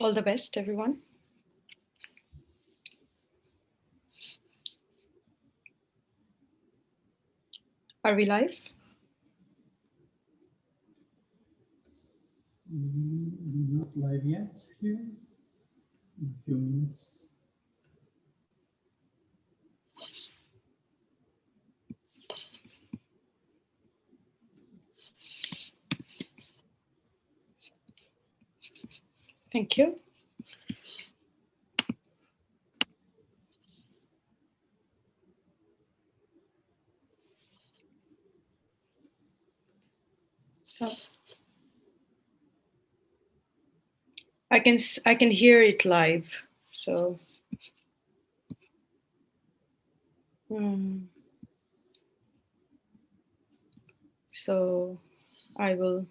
All the best, everyone. Are we live? Not live yet here. In a few minutes. Thank you. So I can hear it live. So so I will.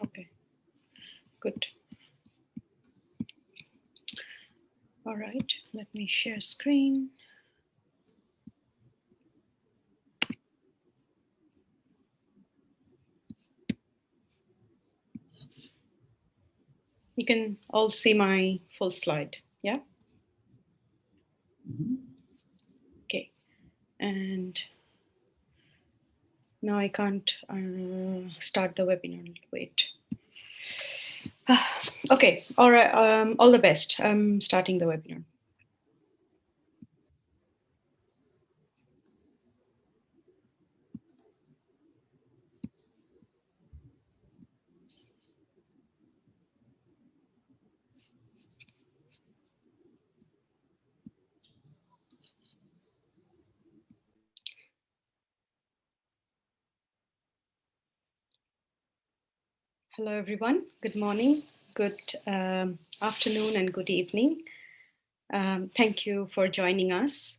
Okay, good. All right, let me share screen. You can all see my full slide, yeah? Okay, and now I can't start the webinar, wait. Okay, all right, all the best. I'm starting the webinar. Hello, everyone. Good morning, good afternoon, and good evening. Thank you for joining us.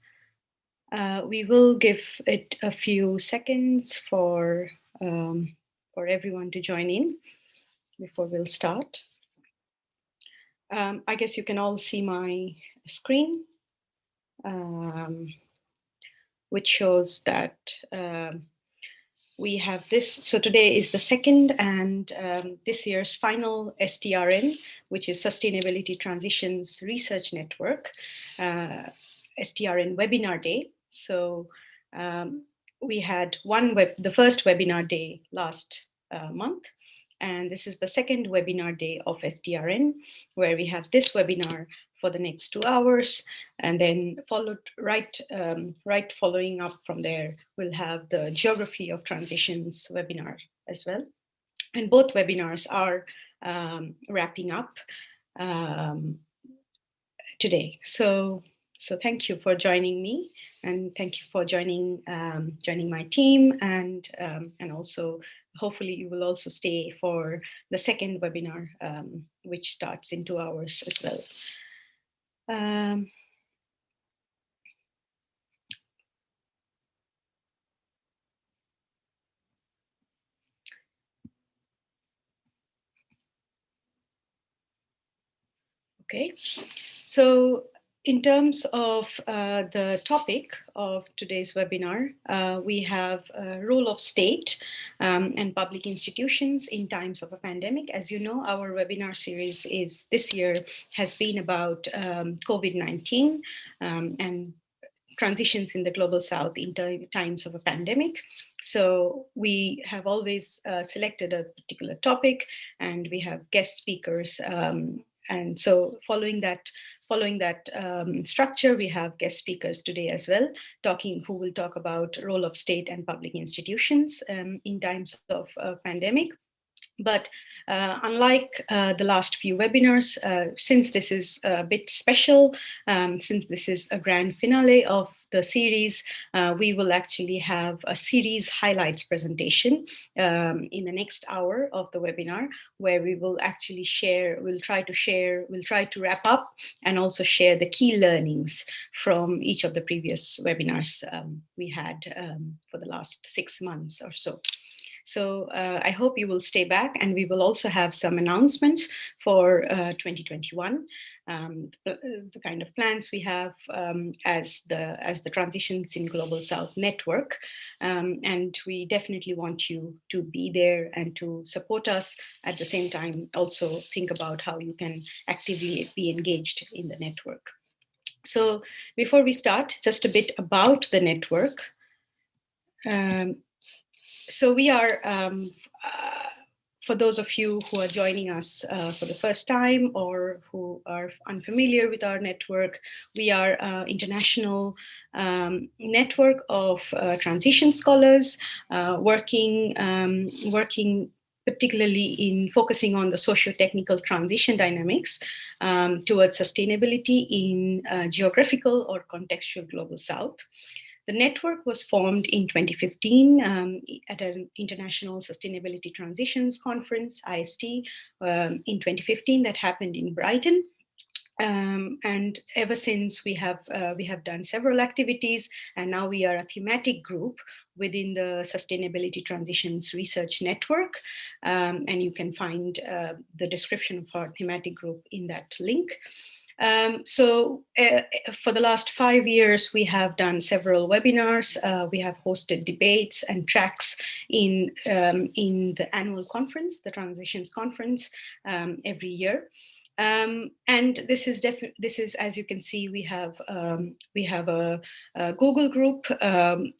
We will give it a few seconds for everyone to join in before we'll start. I guess you can all see my screen, which shows that we have this. So today is the second and this year's final STRN, which is Sustainability Transitions Research Network, STRN Webinar Day. So we had the first webinar day last month, and this is the second webinar day of STRN, where we have this webinar for the next 2 hours, and then right following up from there, we'll have the Geography of Transitions webinar as well. And both webinars are wrapping up today. So thank you for joining me, and thank you for joining my team, and also hopefully you will also stay for the second webinar, which starts in 2 hours as well. Okay, so in terms of the topic of today's webinar, we have a role of state and public institutions in times of a pandemic. As you know, our webinar series this year has been about COVID-19 and transitions in the global south in times of a pandemic. So we have always selected a particular topic, and we have guest speakers. And so following that structure, we have guest speakers today as well, who will talk about role of state and public institutions in times of pandemic. But unlike the last few webinars, since this is a bit special, since this is a grand finale of the series, we will actually have a series highlights presentation in the next hour of the webinar, where we will actually we'll try to wrap up and also share the key learnings from each of the previous webinars we had for the last 6 months or so. So I hope you will stay back, and we will also have some announcements for 2021. The kind of plans we have as the Transitions in Global South network, and we definitely want you to be there and to support us. At the same time, also think about how you can actively be engaged in the network. So before we start, just a bit about the network. So we are, for those of you who are joining us for the first time or who are unfamiliar with our network, we are an international network of transition scholars working particularly in focusing on the socio-technical transition dynamics towards sustainability in geographical or contextual global south. The network was formed in 2015 at an International Sustainability Transitions Conference, IST, in 2015 that happened in Brighton. And ever since we have done several activities, and now we are a thematic group within the Sustainability Transitions Research Network. And you can find the description of our thematic group in that link. So for the last 5 years, we have done several webinars. We have hosted debates and tracks in the annual conference, the Transitions Conference, every year. And this is, as you can see, we have a Google group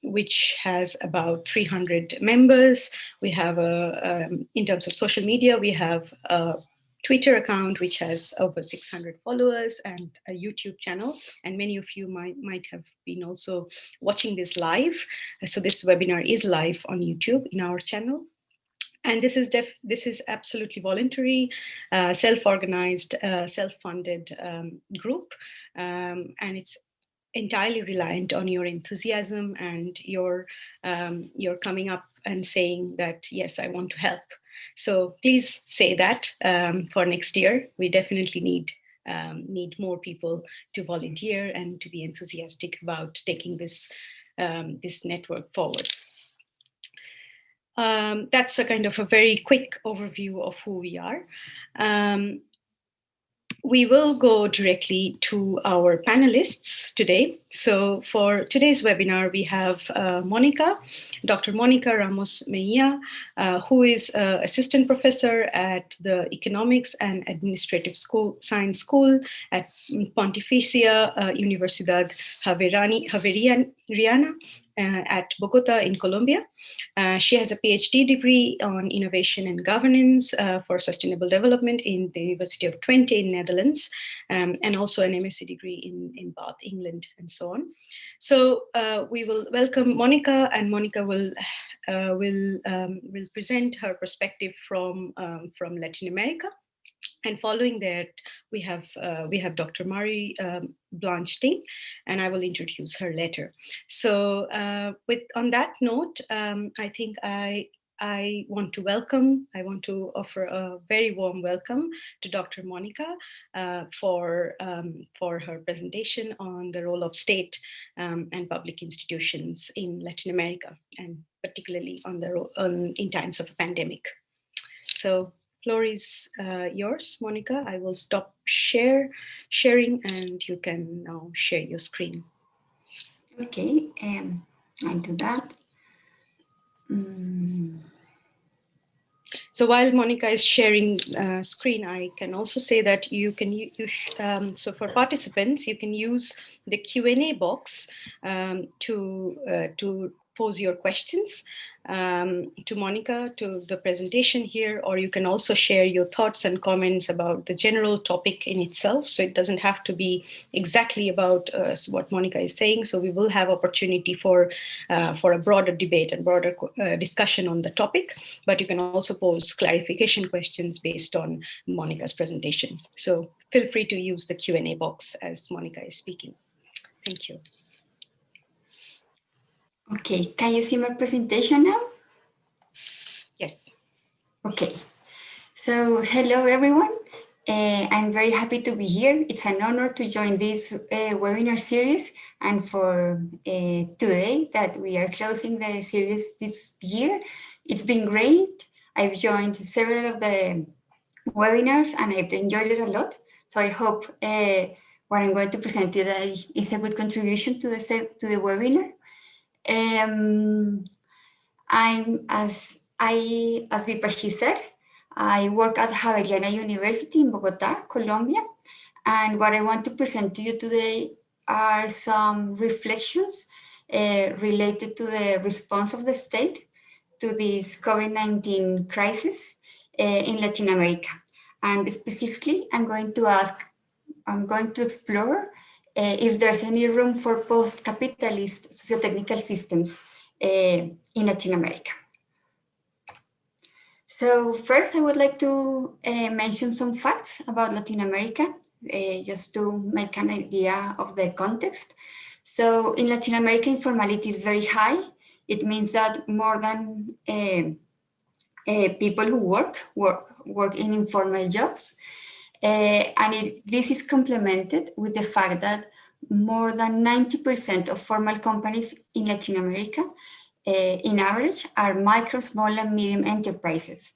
which has about 300 members. We have in terms of social media, we have a Twitter account which has over 600 followers and a YouTube channel. And many of you might have been also watching this live. So this webinar is live on YouTube in our channel. And this is absolutely voluntary, self-organized, self-funded group, and it's entirely reliant on your enthusiasm and your coming up and saying that, yes, I want to help. So please say that for next year. We definitely need more people to volunteer and to be enthusiastic about taking this network forward. That's a kind of a very quick overview of who we are. We will go directly to our panelists today. So for today's webinar, we have Monica, Dr. Monica Ramos Mejia, who is assistant professor at the Economics and Administrative Science School at Pontificia Universidad Javeriana at Bogota in Colombia. She has a PhD degree on innovation and governance for sustainable development in the University of Twente in Netherlands, and also an MSc degree in Bath, England, and so on. So we will welcome Monica, and Monica will present her perspective from Latin America. And following that, we have Dr. Mari Blanchting, and I will introduce her later. So on that note, I think I want to offer a very warm welcome to Dr. Monica for her presentation on the role of state and public institutions in Latin America, and particularly in times of a pandemic. So floor is yours, Monica. I will stop sharing, and you can now share your screen. Okay, I'll do that. So while Monica is sharing screen, I can also say that you can so for participants, you can use the Q&A box to pose your questions to Monica, to the presentation here, or you can also share your thoughts and comments about the general topic in itself. So it doesn't have to be exactly about what Monica is saying. So we will have opportunity for a broader debate and broader discussion on the topic, but you can also pose clarification questions based on Monica's presentation. So feel free to use the Q&A box as Monica is speaking. Thank you. Okay, can you see my presentation now? Yes. Okay, so hello everyone. I'm very happy to be here. It's an honor to join this webinar series, and for today that we are closing the series this year, it's been great. I've joined several of the webinars and I've enjoyed it a lot. So I hope what I'm going to present today is a good contribution to the webinar. I'm, as Vipashi said, I work at Javeriana University in Bogota, Colombia. And what I want to present to you today are some reflections related to the response of the state to this COVID-19 crisis in Latin America. And specifically, I'm going to explore if there's any room for post-capitalist socio-technical systems in Latin America. So first, I would like to mention some facts about Latin America, just to make an idea of the context. So in Latin America, informality is very high. It means that more than people who work in informal jobs. This is complemented with the fact that more than 90% of formal companies in Latin America, in average, are micro, small, and medium enterprises.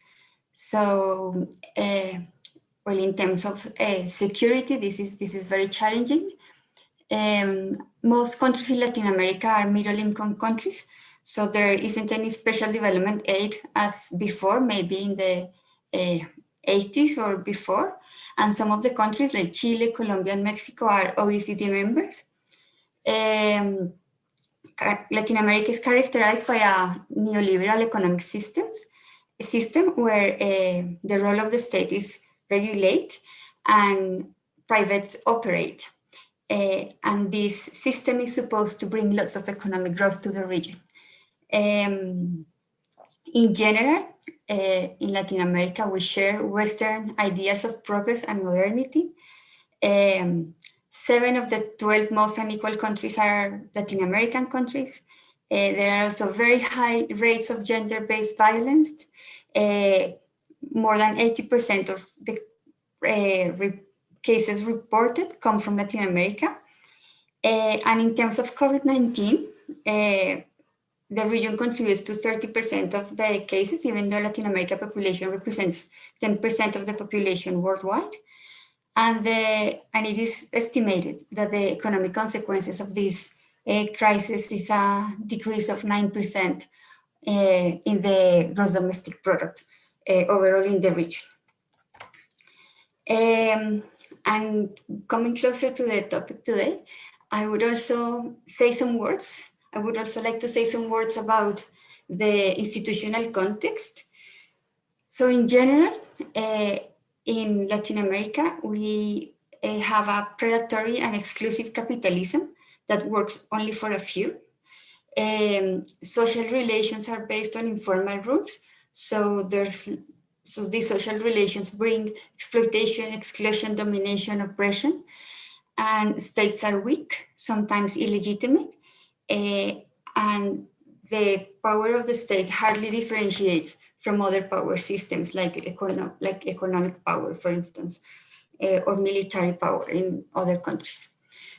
So, well, in terms of security, this is very challenging. Most countries in Latin America are middle-income countries, so there isn't any special development aid as before, maybe in the 80s or before. And some of the countries like Chile, Colombia, and Mexico are OECD members. Latin America is characterized by a neoliberal economic system where the role of the state is regulate and privates operate. And this system is supposed to bring lots of economic growth to the region. In general, in Latin America, we share Western ideas of progress and modernity. 7 of the 12 most unequal countries are Latin American countries. There are also very high rates of gender-based violence. More than 80% of the cases reported come from Latin America. And in terms of COVID-19, the region contributes to 30% of the cases, even though Latin America population represents 10% of the population worldwide. And it is estimated that the economic consequences of this crisis is a decrease of 9% in the gross domestic product overall in the region. And coming closer to the topic today, I would also say some words. I would also like to say some words about the institutional context. So in general, in Latin America, we have a predatory and exclusive capitalism that works only for a few. Social relations are based on informal rules. So these social relations bring exploitation, exclusion, domination, oppression, and states are weak, sometimes illegitimate. And the power of the state hardly differentiates from other power systems like economic power, for instance, or military power in other countries.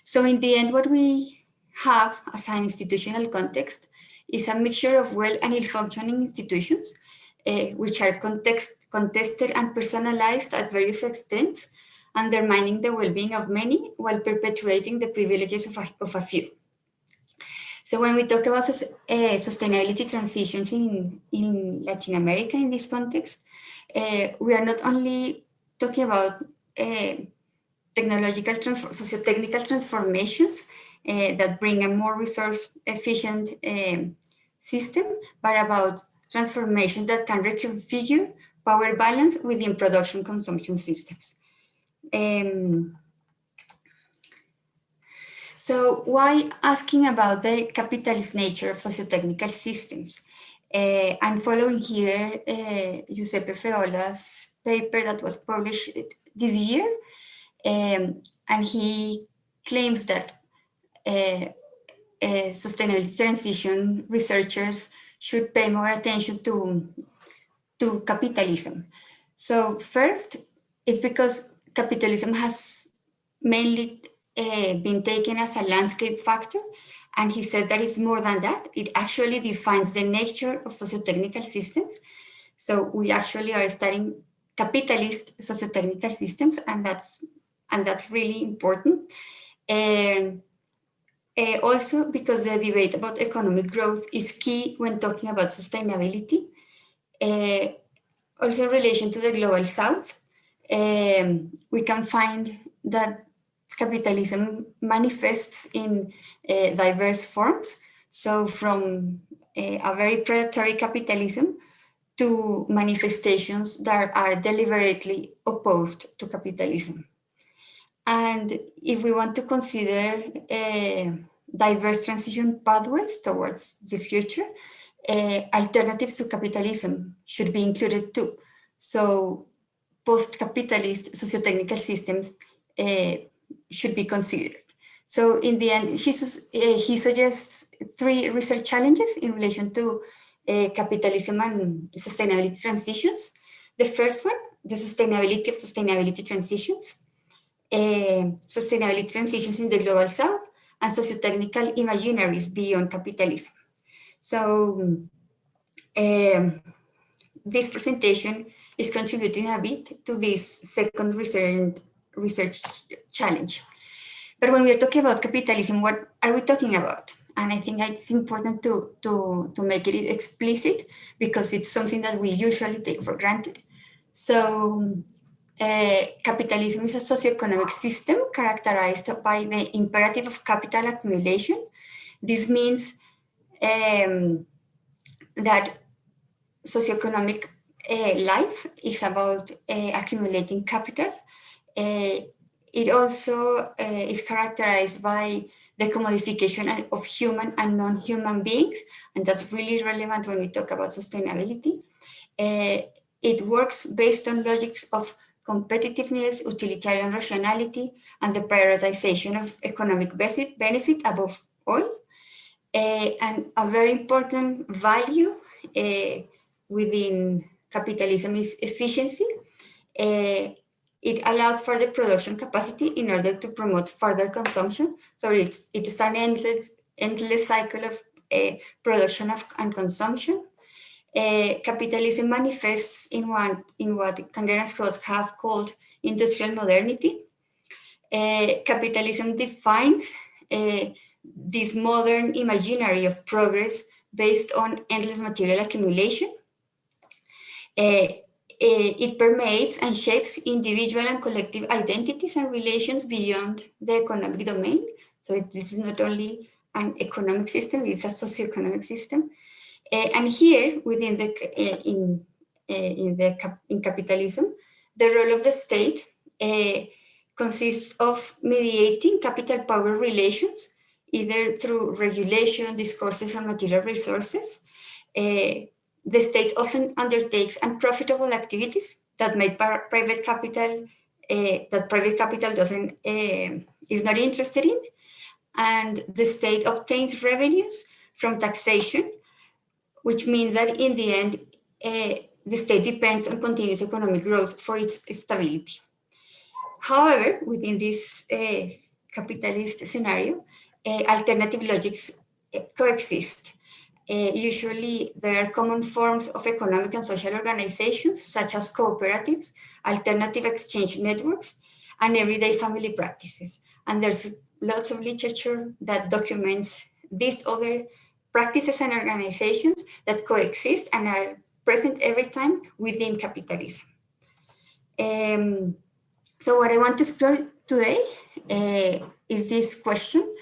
So in the end, what we have as an institutional context is a mixture of well and ill-functioning institutions, which are contested and personalized at various extents, undermining the well-being of many while perpetuating the privileges of a few. So when we talk about sustainability transitions in Latin America in this context, we are not only talking about socio-technical transformations that bring a more resource-efficient system, but about transformations that can reconfigure power balance within production consumption systems. So why asking about the capitalist nature of socio-technical systems? I'm following here Giuseppe Feola's paper that was published this year, and he claims that sustainability transition researchers should pay more attention to capitalism. So first, it's because capitalism has mainly been taken as a landscape factor, And he said that it's more than that. It actually defines the nature of socio-technical systems. So we actually are studying capitalist socio-technical systems, and that's really important. And also because the debate about economic growth is key when talking about sustainability. Also in relation to the global south, we can find that capitalism manifests in diverse forms. So from a very predatory capitalism to manifestations that are deliberately opposed to capitalism. And if we want to consider diverse transition pathways towards the future, alternatives to capitalism should be included too. So post-capitalist socio-technical systems should be considered. So in the end, he suggests 3 research challenges in relation to capitalism and sustainability transitions. The first one, the sustainability of sustainability transitions, sustainability transitions in the global south, and socio-technical imaginaries beyond capitalism. So this presentation is contributing a bit to this second research challenge. But when we are talking about capitalism, what are we talking about? And I think it's important to make it explicit because it's something that we usually take for granted. So capitalism is a socioeconomic system characterized by the imperative of capital accumulation. This means that socioeconomic life is about accumulating capital. It also is characterized by the commodification of human and non-human beings, and that's really relevant when we talk about sustainability. It works based on logics of competitiveness, utilitarian rationality, and the prioritization of economic benefit above all. And a very important value within capitalism is efficiency. It allows for the production capacity in order to promote further consumption. So it's an endless cycle of production and consumption. Capitalism manifests in what Kangeras have called industrial modernity. Capitalism defines this modern imaginary of progress based on endless material accumulation. It permeates and shapes individual and collective identities and relations beyond the economic domain. So this is not only an economic system, it's a socioeconomic system. And here, within in capitalism, the role of the state consists of mediating capital power relations, either through regulation, discourses, or material resources. The state often undertakes unprofitable activities that make private capital doesn't is not interested in, and the state obtains revenues from taxation, which means that in the end, the state depends on continuous economic growth for its stability. However, within this capitalist scenario, alternative logics coexist. Usually, there are common forms of economic and social organizations, such as cooperatives, alternative exchange networks, and everyday family practices. And there's lots of literature that documents these other practices and organizations that coexist and are present every time within capitalism. So what I want to explore today is this question: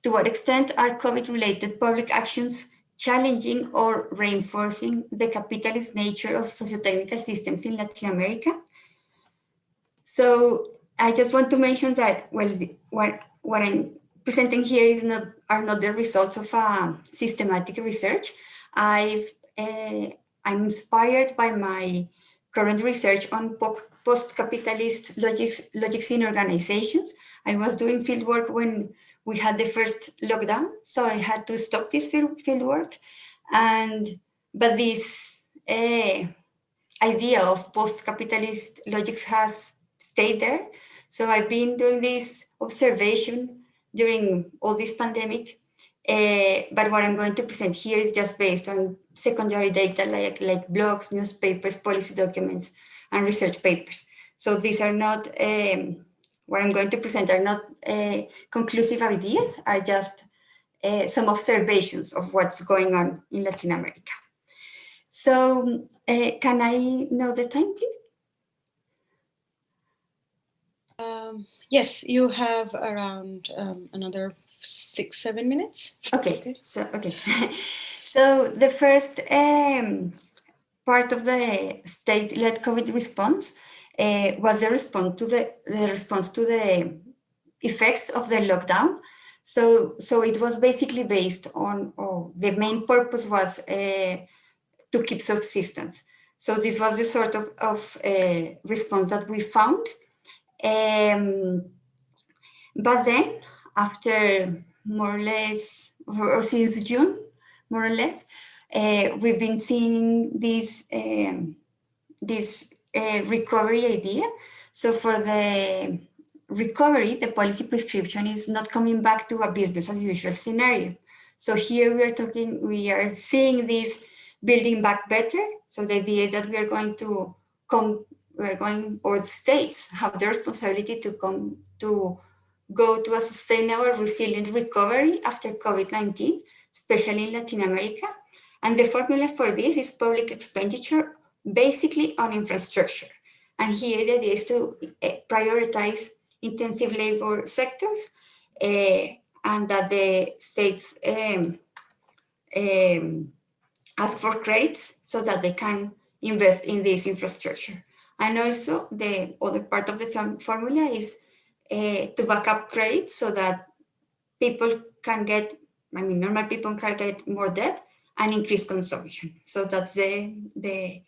to what extent are COVID-related public actions challenging or reinforcing the capitalist nature of socio-technical systems in Latin America? So I just want to mention that, well, what I'm presenting here are not the results of systematic research. I'm inspired by my current research on post-capitalist logics in organizations. I was doing fieldwork when we had the first lockdown, so I had to stop this fieldwork. But this idea of post-capitalist logics has stayed there. So I've been doing this observation during all this pandemic, But what I'm going to present here is just based on secondary data like blogs, newspapers, policy documents, and research papers. So these are not, what I'm going to present are not conclusive ideas, are just some observations of what's going on in Latin America. So can I know the time, please? Yes, you have around another 6-7 minutes. Okay. So the first part of the state-led COVID response was the response to the effects of the lockdown. So it was basically based on, the main purpose was to keep subsistence. So this was the sort of response that we found. But then, after more or less, or since June, more or less, we've been seeing this recovery idea. So for the recovery, the policy prescription is not coming back to a business as usual scenario. So here we are seeing this building back better. So the idea is that we are going to or the states have the responsibility to go to a sustainable, resilient recovery after COVID-19, especially in Latin America. And the formula for this is public expenditure, basically on infrastructure. And here the idea is to prioritize intensive labor sectors, and that the states ask for credits so that they can invest in this infrastructure. And also the other part of the formula is to back up credit so that people can get, normal people can get more debt and increase consumption. So that's the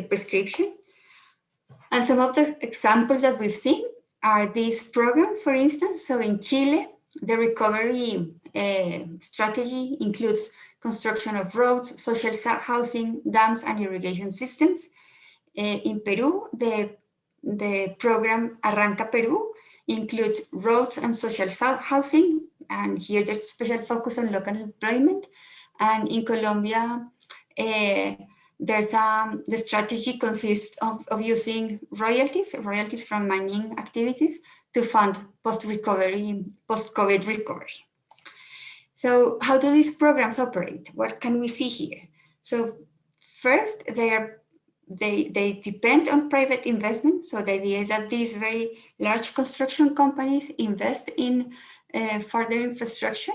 prescription. And some of the examples that we've seen are these programs, for instance. So in Chile, the recovery strategy includes construction of roads, social housing, dams, and irrigation systems. In Peru, the program Arranca Peru includes roads and social housing, and here there's special focus on local employment. And in Colombia, the strategy consists of using royalties from mining activities to fund post-COVID recovery. So how do these programs operate? What can we see here? So first, they depend on private investment. So the idea is that these very large construction companies invest in further infrastructure.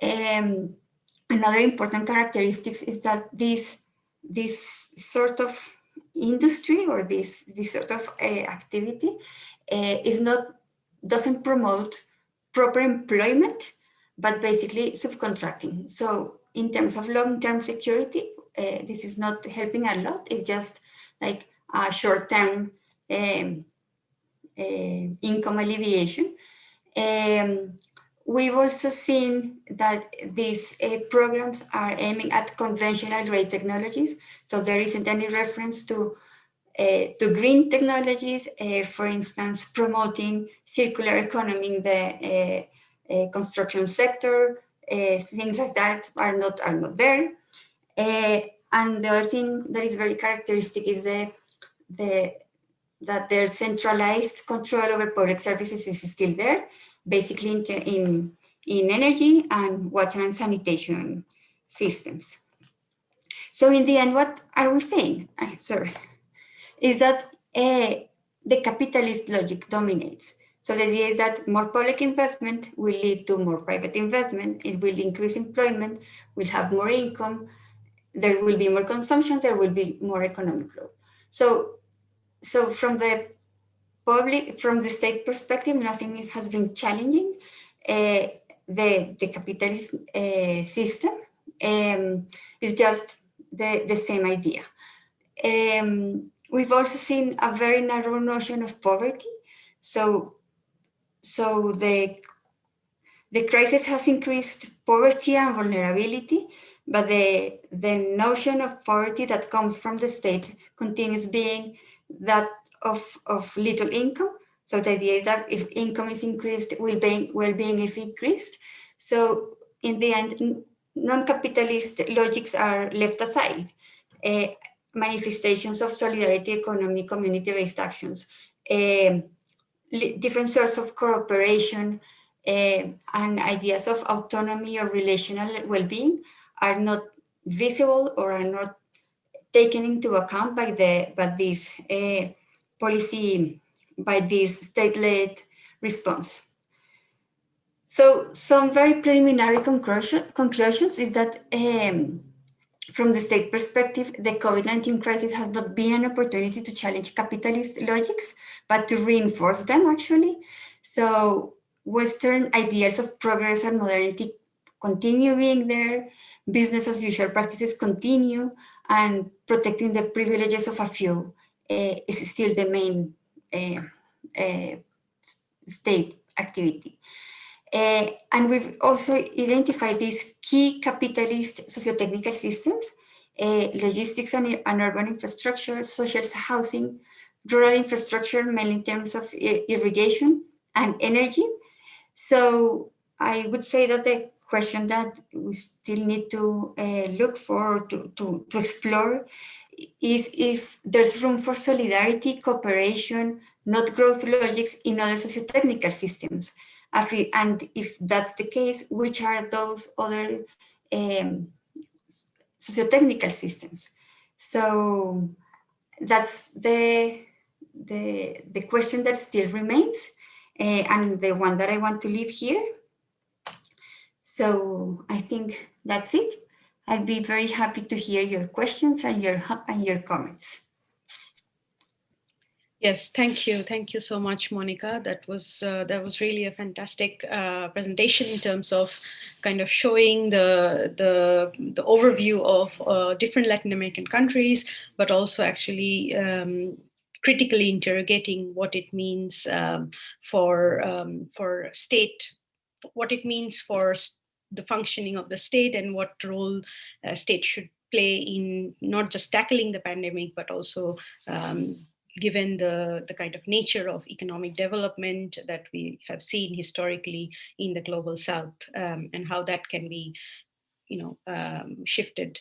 Another important characteristic is that this sort of industry or this sort of activity doesn't promote proper employment, but basically subcontracting. So in terms of long-term security, this is not helping a lot. It's just like a short-term income alleviation. We've also seen that these programs are aiming at conventional gray technologies. So there isn't any reference to green technologies, for instance, promoting circular economy in the construction sector. Things like that are not there. And the other thing that is very characteristic is that their centralized control over public services is still there, basically in energy and water and sanitation systems. So in the end, what are we saying? Is that the capitalist logic dominates. So the idea is that more public investment will lead to more private investment. It will increase employment, we'll have more income, there will be more consumption, there will be more economic growth. So from the state perspective, nothing has been challenging the capitalist system. It's just the same idea. We've also seen a very narrow notion of poverty. So the crisis has increased poverty and vulnerability, but the notion of poverty that comes from the state continues being that of little income. So the idea is that if income is increased, well-being is increased. So in the end, non-capitalist logics are left aside. Manifestations of solidarity, economic, community-based actions, different sorts of cooperation, and ideas of autonomy or relational well-being are not visible or are not taken into account by this policy, by this state-led response. So some very preliminary conclusions is that from the state perspective, the COVID-19 crisis has not been an opportunity to challenge capitalist logics, but to reinforce them actually. So Western ideals of progress and modernity continue being there, business as usual practices continue, and protecting the privileges of a few is still the main state activity. And we've also identified these key capitalist socio-technical systems, logistics and urban infrastructure, social housing, rural infrastructure, mainly in terms of irrigation and energy. So I would say that the question that we still need to look for, to explore, is if there's room for solidarity, cooperation, not growth logics in other socio-technical systems. And if that's the case, which are those other socio-technical systems? So that's the question that still remains, and the one that I want to leave here. So I think that's it. I'd be very happy to hear your questions and your comments. Yes, thank you. Thank you so much, Monica. That was really a fantastic presentation in terms of kind of showing the overview of different Latin American countries, but also actually critically interrogating what it means for state, what it means for the functioning of the state, and what role state should play in not just tackling the pandemic, but also given the kind of nature of economic development that we have seen historically in the global South, and how that can be, shifted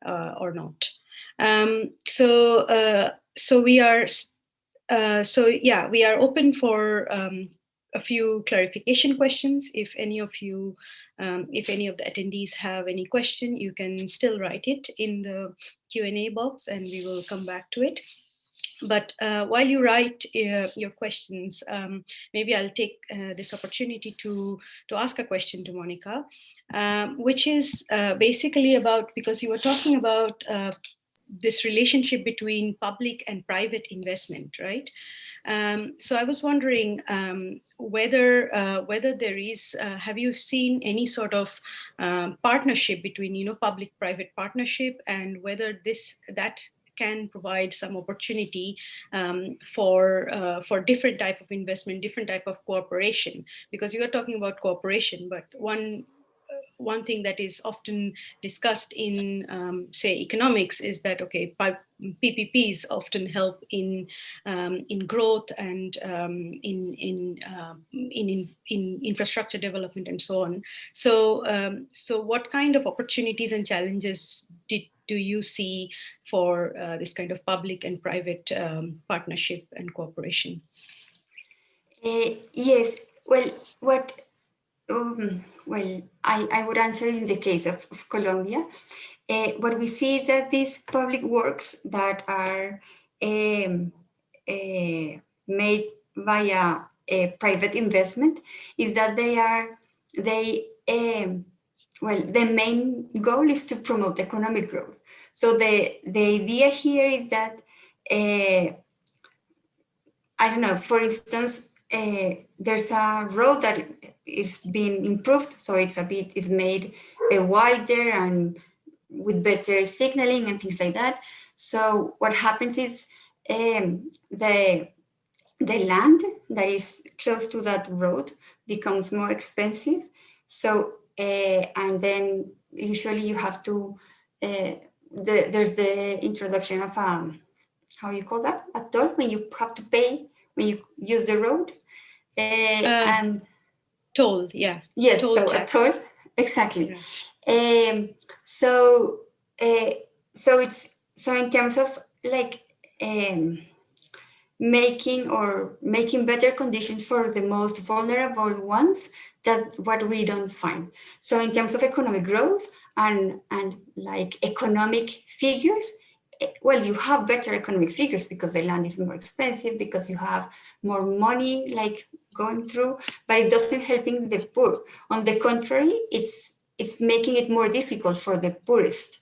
or not. So we are open for a few clarification questions. If any of the attendees have any question, you can still write it in the Q&A box, and we will come back to it. But while you write your questions, maybe I'll take this opportunity to ask a question to Monica, which is basically about, because you were talking about this relationship between public and private investment, right? So I was wondering whether there is, have you seen any sort of partnership between, public-private partnership, and whether that can provide some opportunity for different type of investment, different type of cooperation, because you are talking about cooperation, but one thing that is often discussed in, say, economics is that, okay, PPPs often help in growth and in infrastructure development and so on. So what kind of opportunities and challenges do you see for this kind of public and private partnership and cooperation? Yes. Well, I would answer in the case of Colombia. What we see is that these public works that are made via private investment is that the main goal is to promote economic growth. So the idea here is that, I don't know, for instance, there's a road that is being improved, so it's made wider and with better signaling and things like that. So what happens is the land that is close to that road becomes more expensive. So and then usually you have to there's the introduction of how you call that, a toll, when you have to pay when you use the road. And toll, yeah. Yes, toll so tax. a toll. exactly. Yeah. So in terms of like making better conditions for the most vulnerable ones, that's what we don't find. So in terms of economic growth and like economic figures, well, you have better economic figures because the land is more expensive, because you have more money like going through, but it doesn't helping the poor. On the contrary, it's making it more difficult for the poorest.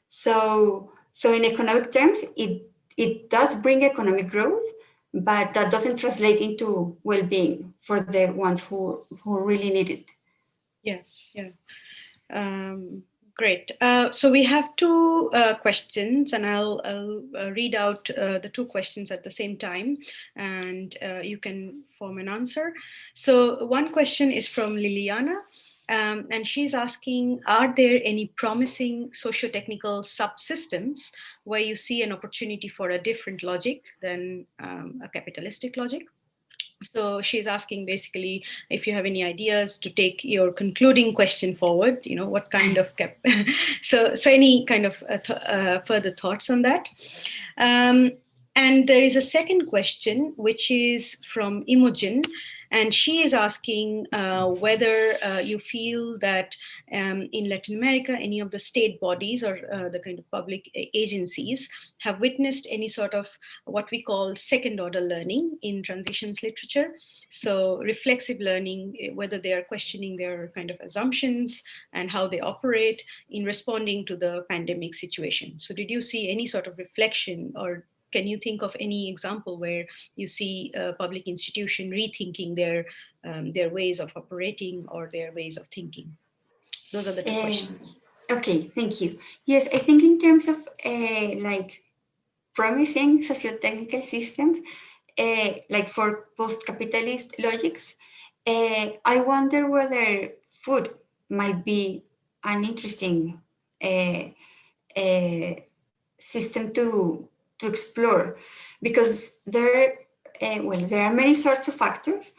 So in economic terms, it does bring economic growth, but that doesn't translate into well-being for the ones who really need it. Yeah, yeah. Great. So we have two questions, and I'll read out the two questions at the same time, and you can form an answer. So one question is from Liliana, and she's asking, are there any promising socio-technical subsystems where you see an opportunity for a different logic than a capitalistic logic? So she's asking basically if you have any ideas to take your concluding question forward, what kind of so any kind of further thoughts on that. And there is a second question, which is from Imogen, and she is asking whether you feel that in Latin America, any of the state bodies or the kind of public agencies have witnessed any sort of what we call second order learning in transitions literature. So reflexive learning, whether they are questioning their kind of assumptions and how they operate in responding to the pandemic situation. So did you see any sort of reflection, or can you think of any example where you see a public institution rethinking their ways of operating or their ways of thinking? Those are the two questions. Okay, thank you. Yes, I think in terms of like promising socio-technical systems, like for post-capitalist logics, I wonder whether food might be an interesting system to explore, because there are many sorts of factors,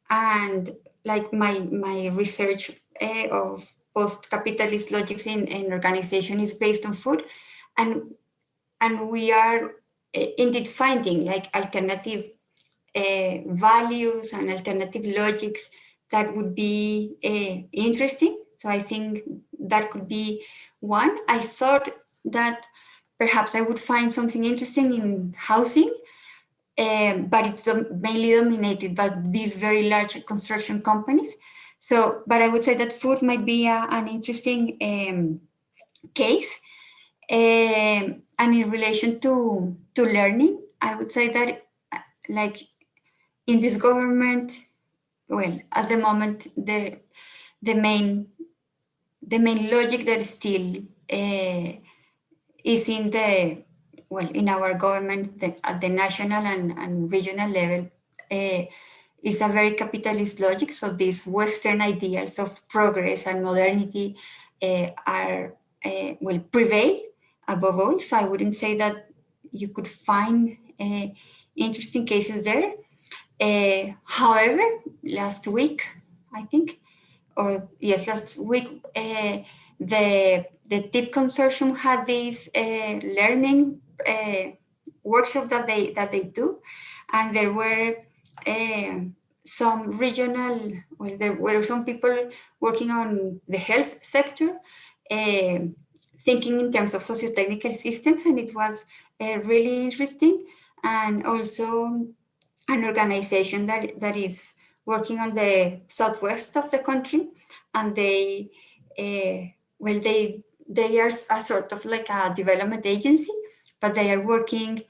and like my research of post-capitalist logics in organization is based on food, and we are indeed finding like alternative values and alternative logics that would be interesting. So I think that could be one. I thought that perhaps I would find something interesting in housing, but it's mainly dominated by these very large construction companies. So, but I would say that food might be an interesting case. And in relation to learning, I would say that like in this government, well, at the moment, the main logic that still is in in our government at the national and regional level is a very capitalist logic. So these Western ideals of progress and modernity are will prevail above all. So I wouldn't say that you could find interesting cases there. However, last week, I think, last week, the TIP consortium had this learning workshop that they do, and there were some regional. Well, there were some people working on the health sector, thinking in terms of socio-technical systems, and it was really interesting. And also an organization that is working on the southwest of the country, and they are a sort of like a development agency, but they are working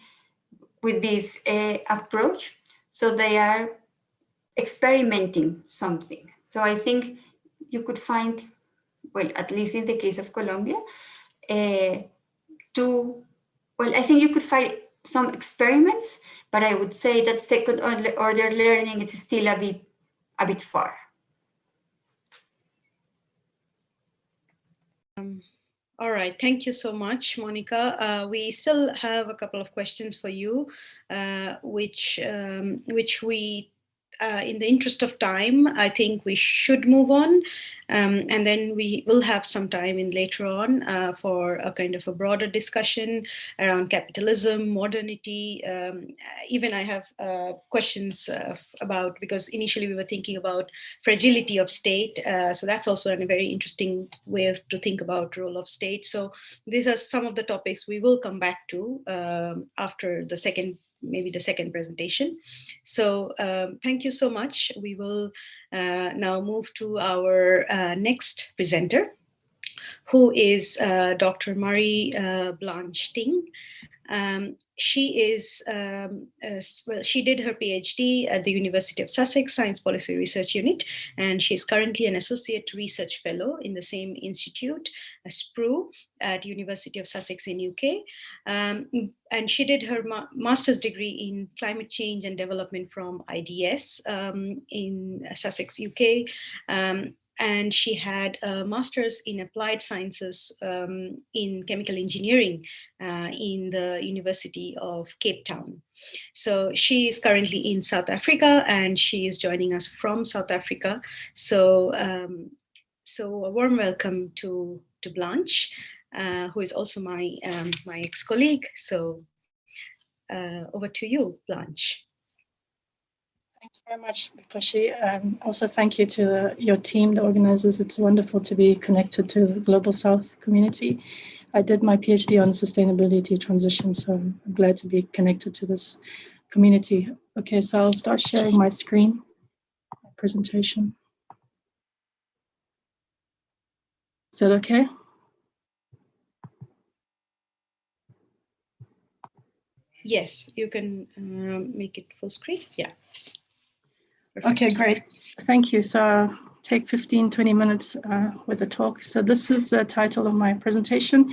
with this approach. So they are experimenting something. So I think you could find, well, at least in the case of Colombia, I think you could find some experiments, but I would say that second order learning is still a bit far. All right, thank you so much, Monica. We still have a couple of questions for you, which we in the interest of time, I think we should move on. And then we will have some time in later on for a kind of a broader discussion around capitalism, modernity. Even I have questions about, because initially we were thinking about fragility of state. So that's also a very interesting way to think about role of state. So these are some of the topics we will come back to after the second presentation. So thank you so much. We will now move to our next presenter, who is Dr. Marie Blanche Ting. She did her PhD at the University of Sussex Science Policy Research Unit, and she's currently an Associate Research Fellow in the same institute, SPRU, at University of Sussex in UK. And she did her master's degree in climate change and development from IDS in Sussex, UK. And she had a master's in applied sciences in chemical engineering in the University of Cape Town. So she is currently in South Africa, and she is joining us from South Africa. So, so a warm welcome to Blanche, who is also my ex-colleague. So over to you, Blanche. Thanks very much, Vipashi. Also, thank you to your team, the organizers. It's wonderful to be connected to the Global South community. I did my PhD on sustainability transition, so I'm glad to be connected to this community. Okay, so I'll start sharing my screen, my presentation. Is that okay? Yes, you can make it full screen. Yeah. Perfect. Okay, great. Thank you. So I'll take 15, 20 minutes with the talk. So this is the title of my presentation.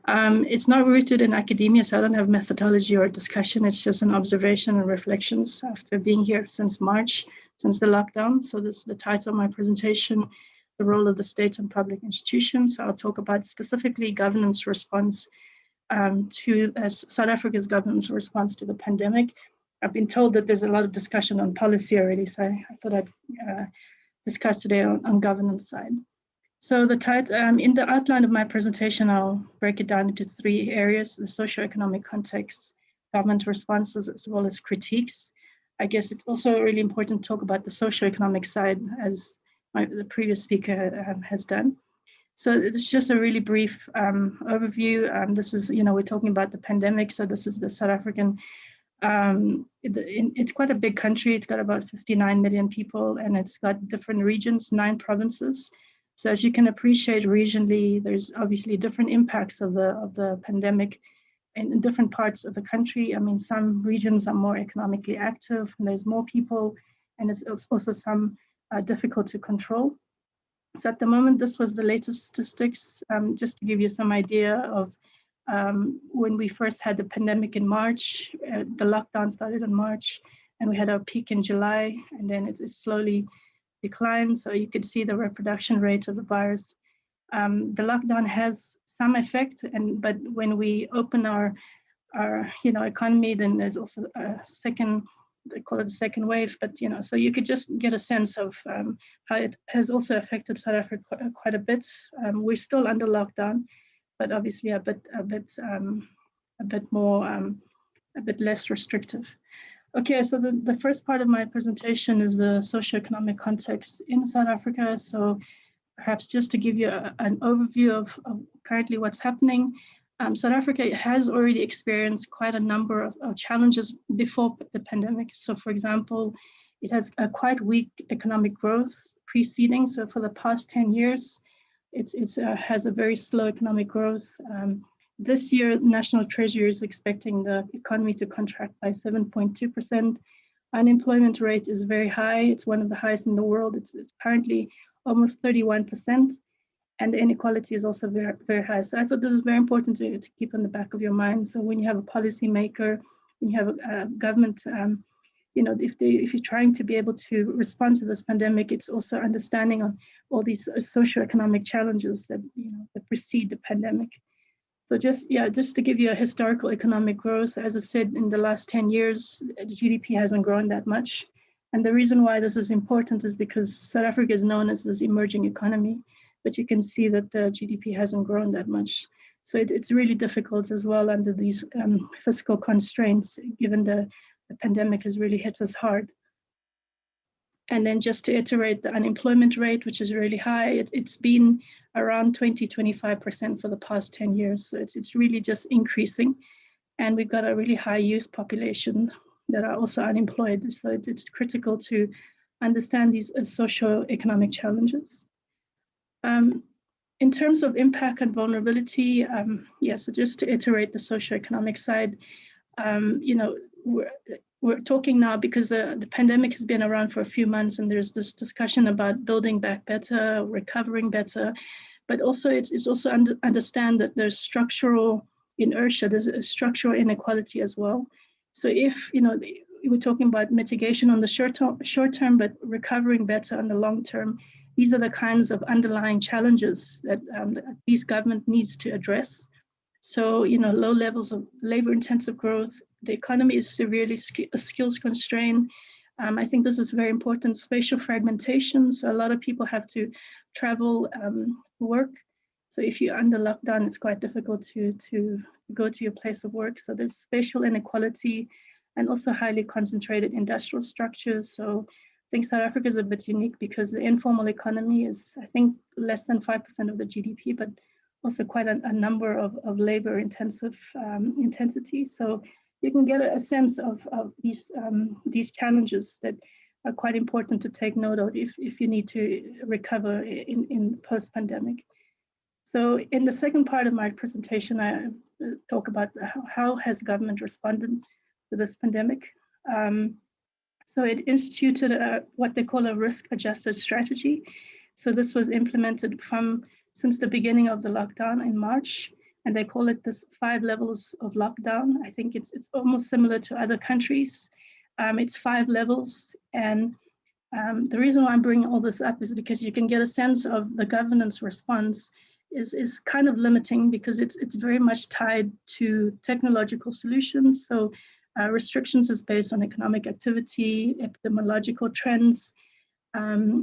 It's not rooted in academia, so I don't have methodology or discussion. It's just an observation and reflections after being here since March, since the lockdown. So this is the title of my presentation, the role of the state and public institutions. So I'll talk about specifically governance response to South Africa's governance response to the pandemic. I've been told that there's a lot of discussion on policy already, so I thought I'd discuss today on governance side. So the in the outline of my presentation, I'll break it down into three areas: the socioeconomic context, government responses, as well as critiques. I guess it's also really important to talk about the socioeconomic side, as the previous speaker has done. So it's just a really brief overview. This is, we're talking about the pandemic, so this is the South African. It's quite a big country. It's got about 59 million people, and it's got different regions, 9 provinces. So as you can appreciate, regionally, there's obviously different impacts of the pandemic in different parts of the country. I mean, some regions are more economically active, and there's more people, and it's also some difficult to control. So at the moment, this was the latest statistics, just to give you some idea of when we first had the pandemic in March. The lockdown started in March, and we had our peak in July, and then it slowly declined. So you could see the reproduction rate of the virus. The lockdown has some effect, but when we open our economy, then there's also a second, they call it a second wave, but so you could just get a sense of how it has also affected South Africa quite a bit. We're still under lockdown, but obviously a bit less restrictive. Okay, so the first part of my presentation is the socioeconomic context in South Africa. So perhaps just to give you an overview of currently what's happening. South Africa has already experienced quite a number of challenges before the pandemic. So for example, it has a quite weak economic growth preceding. So for the past 10 years, it has a very slow economic growth. This year, National Treasury is expecting the economy to contract by 7.2%. Unemployment rate is very high. It's one of the highest in the world. It's currently almost 31%. And the inequality is also very, very high. So I thought this is very important to keep in the back of your mind. So when you have a policymaker, when you have a government, if you're trying to be able to respond to this pandemic, it's also understanding on all these socioeconomic challenges that that precede the pandemic. So just to give you a historical economic growth, as I said, in the last 10 years, the GDP hasn't grown that much. And the reason why this is important is because South Africa is known as this emerging economy, but you can see that the GDP hasn't grown that much. So it's really difficult as well under these fiscal constraints, given the pandemic has really hit us hard. And then just to iterate, the unemployment rate, which is really high, it's been around 20-25% for the past 10 years. So it's really just increasing. And we've got a really high youth population that are also unemployed. So it's critical to understand these socio-economic challenges. In terms of impact and vulnerability, so just to iterate the socio-economic side, we're talking now because the pandemic has been around for a few months, and there's this discussion about building back better, recovering better, but also it's also understand that there's structural inertia, there's a structural inequality as well. So if, we're talking about mitigation on the short term, but recovering better on the long term, these are the kinds of underlying challenges that these government needs to address. So, low levels of labor-intensive growth, the economy is severely skills constrained. I think this is very important. Spatial fragmentation, so a lot of people have to travel, work. So if you're under lockdown, it's quite difficult to go to your place of work. So there's spatial inequality and also highly concentrated industrial structures. So I think South Africa is a bit unique because the informal economy is, I think, less than 5% of the GDP, but also quite a number of labor intensive intensity. So you can get a sense of these challenges that are quite important to take note of if you need to recover in post-pandemic. So in the second part of my presentation, I talk about how has government responded to this pandemic. So it instituted what they call a risk-adjusted strategy. So this was implemented since the beginning of the lockdown in March, and they call it this 5 levels of lockdown. I think it's almost similar to other countries. It's 5 levels, and the reason why I'm bringing all this up is because you can get a sense of the governance response is kind of limiting because it's very much tied to technological solutions. So restrictions is based on economic activity, epidemiological trends.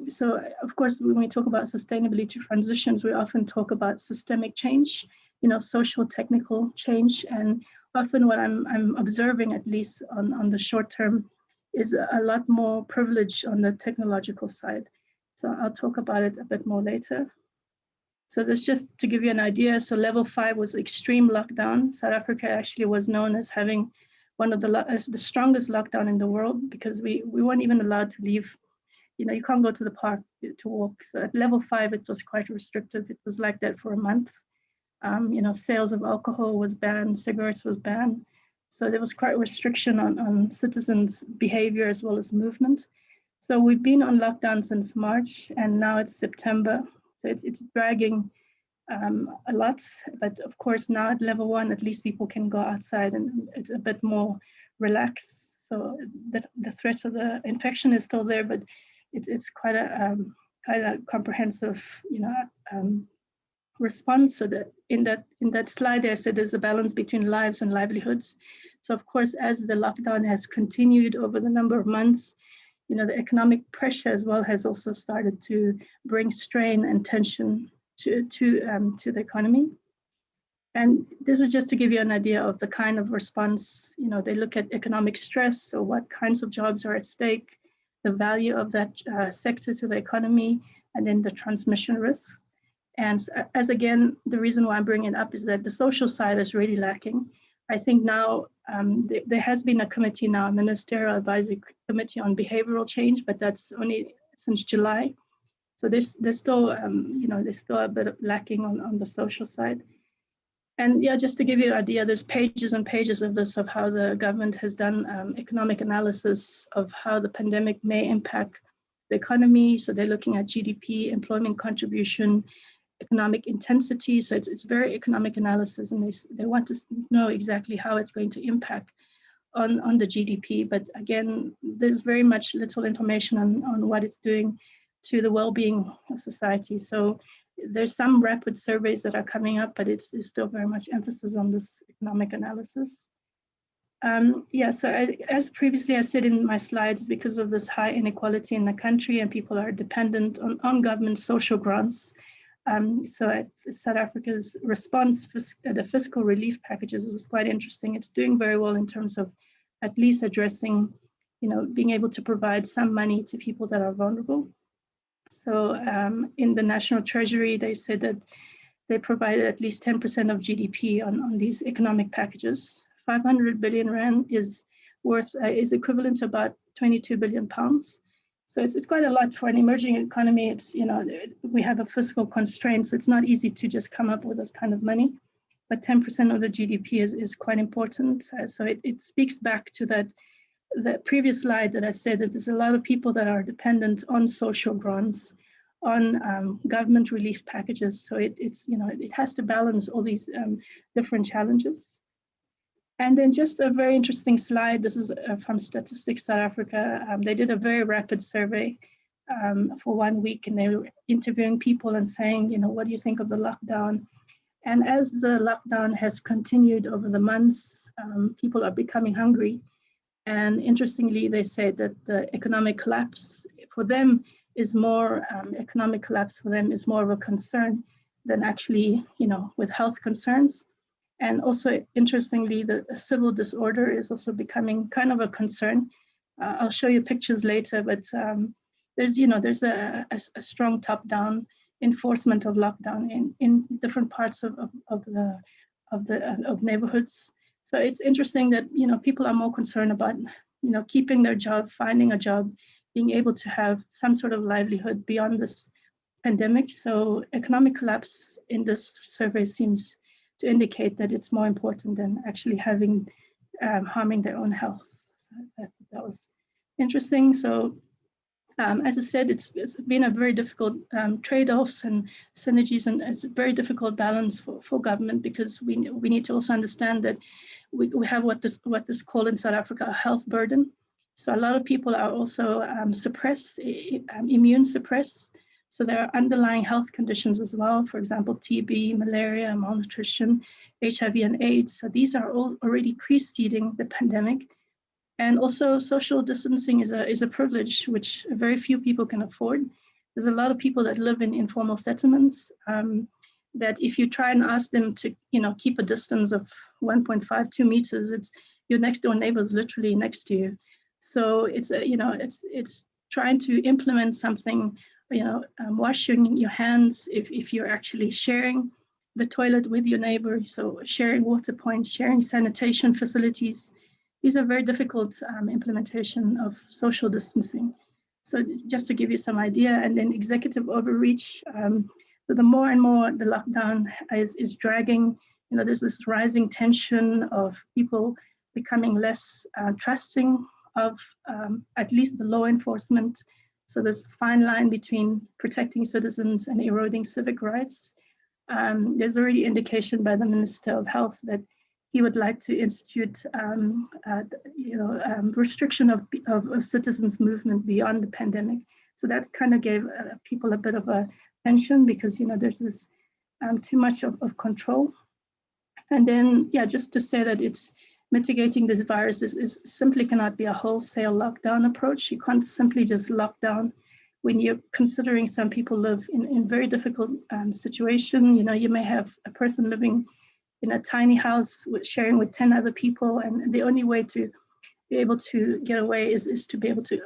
So of course, when we talk about sustainability transitions, we often talk about systemic change, socio-technical change. And often what I'm observing, at least on the short term, is a lot more privilege on the technological side. So I'll talk about it a bit more later. So that's just to give you an idea. So level 5 was extreme lockdown. South Africa actually was known as having one of the strongest lockdown in the world because we weren't even allowed to leave. You can't go to the park to walk. So at level 5, it was quite restrictive. It was like that for a month. Sales of alcohol was banned, cigarettes was banned. So there was quite restriction on citizens' behavior as well as movement. So we've been on lockdown since March, and now it's September. So it's dragging a lot, but of course now at level 1, at least people can go outside and it's a bit more relaxed. So the threat of the infection is still there, but it's quite a comprehensive, response. So that in that slide there, so there's a balance between lives and livelihoods. So of course, as the lockdown has continued over the number of months, the economic pressure as well has also started to bring strain and tension to the economy. And this is just to give you an idea of the kind of response. They look at economic stress, so what kinds of jobs are at stake, the value of that sector to the economy, and then the transmission risks. And as again, the reason why I'm bringing it up is that the social side is really lacking. I think now there has been a committee now, a ministerial advisory committee on behavioral change, but that's only since July. So there's still, there's still a bit of lacking on the social side. And yeah, just to give you an idea, there's pages and pages of this, of how the government has done economic analysis of how the pandemic may impact the economy. So they're looking at GDP, employment contribution, economic intensity. So it's very economic analysis, and they want to know exactly how it's going to impact on the GDP. But again, there's very much little information on what it's doing to the well-being of society. So there's some rapid surveys that are coming up, but it's still very much emphasis on this economic analysis. Yeah, so as previously I said in my slides, because of this high inequality in the country and people are dependent on government social grants. So South Africa's response, the fiscal relief packages was quite interesting. It's doing very well in terms of at least addressing, being able to provide some money to people that are vulnerable. So in the National Treasury, they said that they provided at least 10% of GDP on these economic packages. 500 billion rand is equivalent to about 22 billion pounds. So it's quite a lot for an emerging economy. It's, we have a fiscal constraint, so it's not easy to just come up with this kind of money. But 10% of the GDP is quite important. So it speaks back to the previous slide that I said that there's a lot of people that are dependent on social grants, on government relief packages. So it has to balance all these different challenges. And then just a very interesting slide. This is from Statistics South Africa. They did a very rapid survey for 1 week, and they were interviewing people and saying, what do you think of the lockdown? And as the lockdown has continued over the months, people are becoming hungry. And interestingly, they said that the economic collapse for them is more, economic collapse for them is more of a concern than actually, with health concerns. And also, interestingly, the civil disorder is also becoming kind of a concern. I'll show you pictures later, but there's a strong top-down enforcement of lockdown in different parts of neighborhoods. So it's interesting that people are more concerned about keeping their job, finding a job, being able to have some sort of livelihood beyond this pandemic. So economic collapse in this survey seems to indicate that it's more important than actually harming their own health. So that was interesting. So as I said, it's been a very difficult trade-offs and synergies, and it's a very difficult balance for government, because we need to also understand that we have what is called in South Africa a health burden. So a lot of people are also immune suppressed. So there are underlying health conditions as well, for example, TB, malaria, malnutrition, HIV and AIDS. So these are all already preceding the pandemic. And also social distancing is a privilege which very few people can afford. There's a lot of people that live in informal settlements that if you try and ask them to keep a distance of 1.52 meters, it's your next door neighbor is literally next to you. So it's it's trying to implement something, washing your hands if you're actually sharing the toilet with your neighbor, so sharing water points, sharing sanitation facilities. These are very difficult implementation of social distancing. So just to give you some idea, and then executive overreach, so the more and more the lockdown is dragging, there's this rising tension of people becoming less trusting of at least the law enforcement. So there's a fine line between protecting citizens and eroding civic rights. There's already indication by the Minister of Health that he would like to institute restriction of citizens' movement beyond the pandemic. So that kind of gave people a bit of a tension, because there's this too much of control. And then, just to say that it's mitigating this virus is simply cannot be a wholesale lockdown approach. You can't simply just lock down when you're considering some people live in very difficult situation. You may have a person living in a tiny house sharing with 10 other people, and the only way to be able to get away is to be able to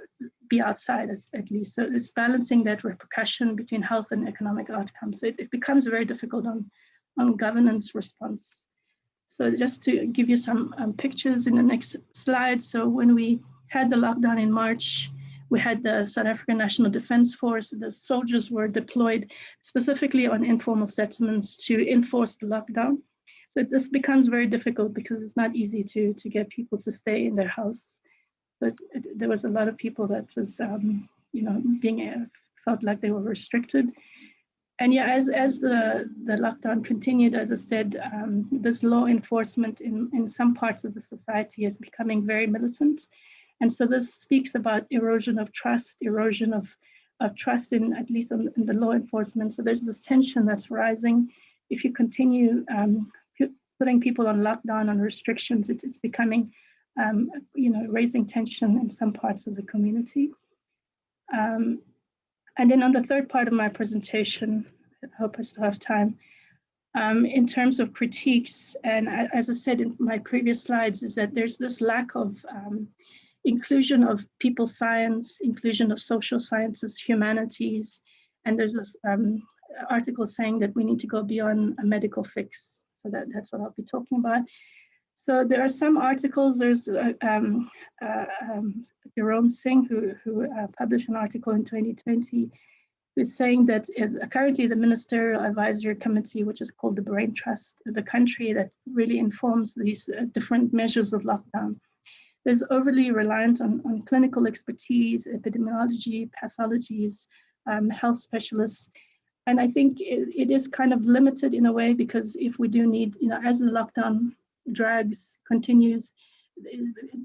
be outside at least. So it's balancing that repercussion between health and economic outcomes. So it becomes very difficult on governance response. So just to give you some pictures in the next slide. So when we had the lockdown in March, we had the South African National Defence Force. The soldiers were deployed specifically on informal settlements to enforce the lockdown. So this becomes very difficult because it's not easy to get people to stay in their house. But there was a lot of people that was, felt like they were restricted. And as the lockdown continued, as I said, this law enforcement in some parts of the society is becoming very militant. And so this speaks about erosion of trust in, at least in the law enforcement. So there's this tension that's rising. If you continue putting people on lockdown, on restrictions, it's becoming raising tension in some parts of the community. And then on the third part of my presentation, I hope I still have time, in terms of critiques, and as I said in my previous slides, is that there's this lack of inclusion of people science, inclusion of social sciences, humanities, and there's this article saying that we need to go beyond a medical fix. So that's what I'll be talking about. So there are some articles. There's Jerome Singh, who published an article in 2020, who's saying that currently the Ministerial Advisory Committee, which is called the Brain Trust of the country, that really informs these different measures of lockdown, is overly reliant on clinical expertise, epidemiology, pathologies, health specialists. And I think it is kind of limited in a way, because if we do need, as the lockdown drags, continues,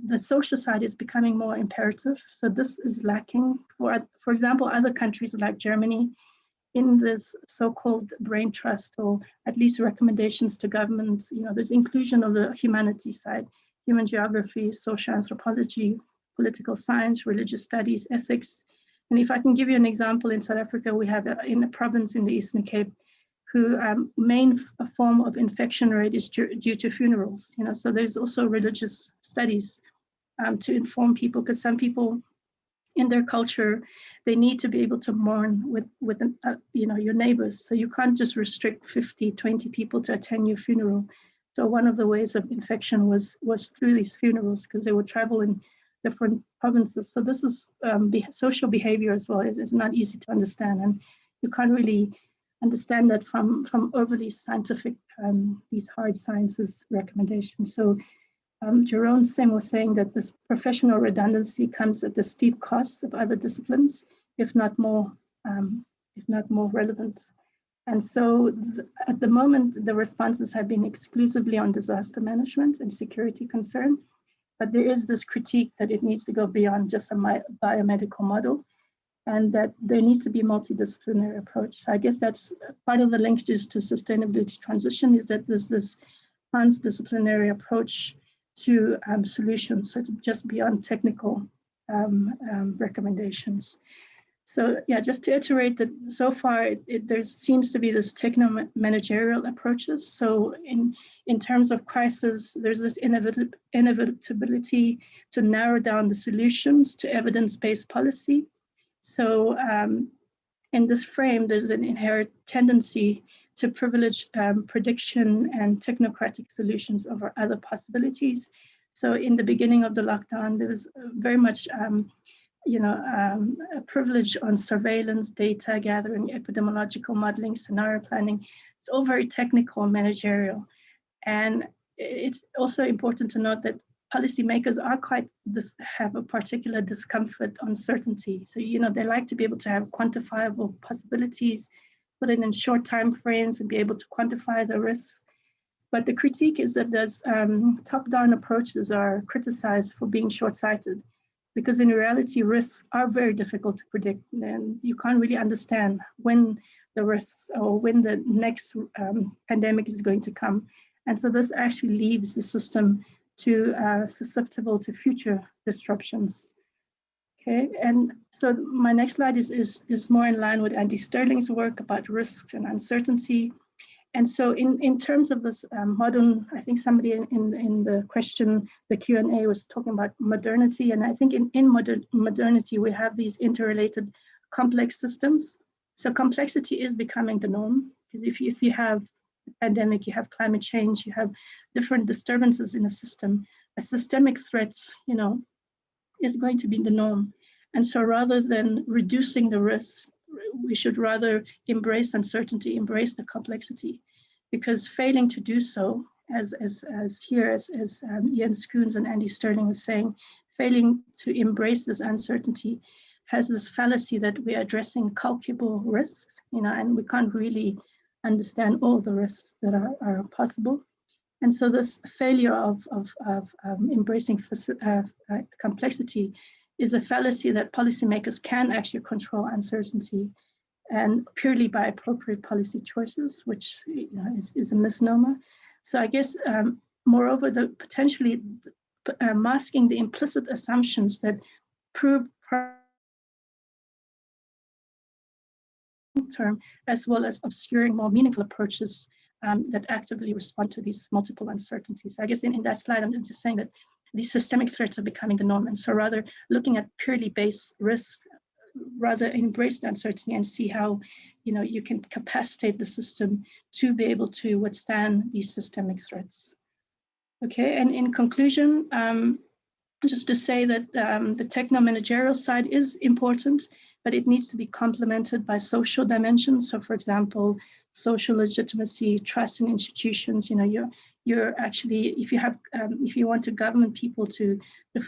the social side is becoming more imperative. So this is lacking. For example, other countries like Germany, in this so-called brain trust, or at least recommendations to governments, there's inclusion of the humanities side, human geography, social anthropology, political science, religious studies, ethics. And if I can give you an example, in South Africa, we have in a province in the Eastern Cape, who main form of infection rate is due to funerals. So there's also religious studies to inform people, because some people in their culture, they need to be able to mourn with your neighbors. So you can't just restrict 50, 20 people to attend your funeral. So one of the ways of infection was through these funerals, because they would travel in different provinces. So this is social behavior as well. It's not easy to understand, and you can't really understand that from overly scientific, these hard sciences recommendations. So Jerome Singh was saying that this professional redundancy comes at the steep costs of other disciplines, if not more relevant. And so at the moment, the responses have been exclusively on disaster management and security concern, but there is this critique that it needs to go beyond just a biomedical model, and that there needs to be a multidisciplinary approach. So I guess that's part of the linkages to sustainability transition, is that there's this transdisciplinary approach to solutions. So it's just beyond technical recommendations. So yeah, just to iterate that so far, there seems to be this techno-managerial approaches. So in terms of crisis, there's this inevitability to narrow down the solutions to evidence-based policy. So in this frame, there's an inherent tendency to privilege prediction and technocratic solutions over other possibilities. So in the beginning of the lockdown, there was very much a privilege on surveillance, data gathering, epidemiological modeling, scenario planning. It's all very technical and managerial. And it's also important to note that policymakers are have a particular discomfort on certainty. So, they like to be able to have quantifiable possibilities, put it in short time frames and be able to quantify the risks. But the critique is that those top-down approaches are criticized for being short-sighted, because in reality, risks are very difficult to predict, and you can't really understand when the risks or when the next pandemic is going to come. And so this actually leaves the system susceptible to future disruptions. Okay, and so my next slide is more in line with Andy Sterling's work about risks and uncertainty. And so in terms of this modern, I think somebody in the question, the Q&A was talking about modernity. And I think in modernity, we have these interrelated complex systems. So complexity is becoming the norm, because if you have a pandemic, you have climate change, you have different disturbances in the system, a systemic threat, is going to be the norm. And so rather than reducing the risk, we should rather embrace uncertainty, embrace the complexity, because failing to do so, as Ian Schoons and Andy Sterling was saying, failing to embrace this uncertainty has this fallacy that we're addressing calculable risks, and we can't really understand all the risks that are possible. And so this failure of embracing complexity is a fallacy that policymakers can actually control uncertainty, and purely by appropriate policy choices, which is a misnomer. So I guess, moreover, potentially masking the implicit assumptions that prove term, as well as obscuring more meaningful approaches that actively respond to these multiple uncertainties. I guess in that slide, I'm just saying that these systemic threats are becoming the norm. And so rather looking at purely based risks, rather embrace the uncertainty and see how you can capacitate the system to be able to withstand these systemic threats. Okay, and in conclusion, just to say that the techno-managerial side is important, but it needs to be complemented by social dimensions. So for example, social legitimacy, trust in institutions. You're actually, if you want to govern people to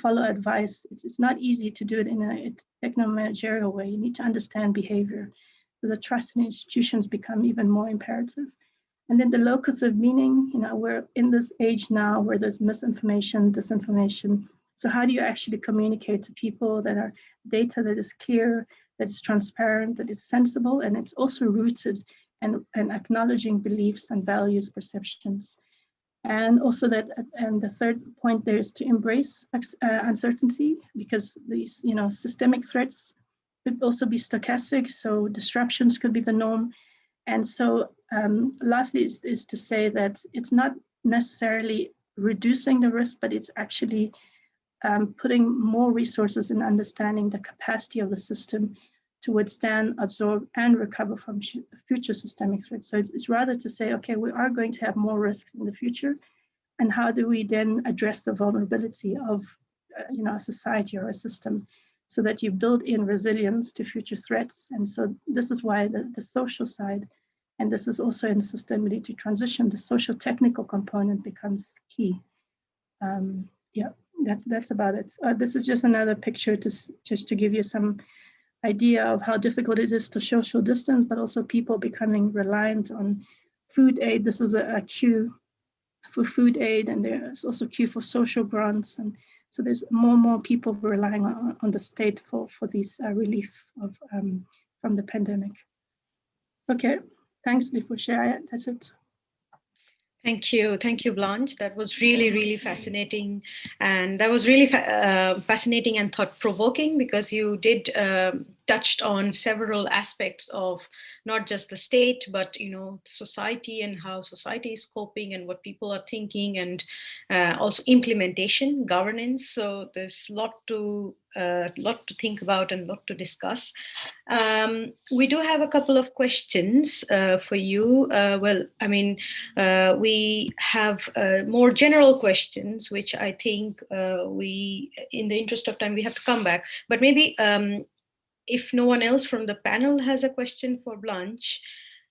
follow advice, it's not easy to do it in a techno-managerial way. You need to understand behavior. So the trust in institutions become even more imperative. And then the locus of meaning, we're in this age now where there's misinformation, disinformation. So how do you actually communicate to people that are data that is clear, that is transparent, that is sensible, and it's also rooted and acknowledging beliefs and values, perceptions. And also and the third point there is to embrace uncertainty, because these, systemic threats could also be stochastic. So disruptions could be the norm. And so lastly is to say that it's not necessarily reducing the risk, but it's actually putting more resources in understanding the capacity of the system to withstand, absorb, and recover from future systemic threats. So it's rather to say, okay, we are going to have more risks in the future, and how do we then address the vulnerability of a society or a system, so that you build in resilience to future threats. And so this is why the social side, and this is also in the sustainability transition, the socio-technical component becomes key. Yeah, that's about it. This is just another picture just to give you some idea of how difficult it is to social distance, but also people becoming reliant on food aid. This is a queue for food aid, and there's also queue for social grants. And so there's more and more people relying on the state for these relief of from the pandemic. Okay, thanks, Lifusha. That's it. Thank you, Blanche. That was really, really fascinating, and that was really fascinating and thought-provoking, because you did touched on several aspects of not just the state, but society, and how society is coping, and what people are thinking, and also implementation, governance. So there's a lot to think about and a lot to discuss. We do have a couple of questions for you. We have more general questions, which I think in the interest of time, we have to come back. But maybe if no one else from the panel has a question for Blanche,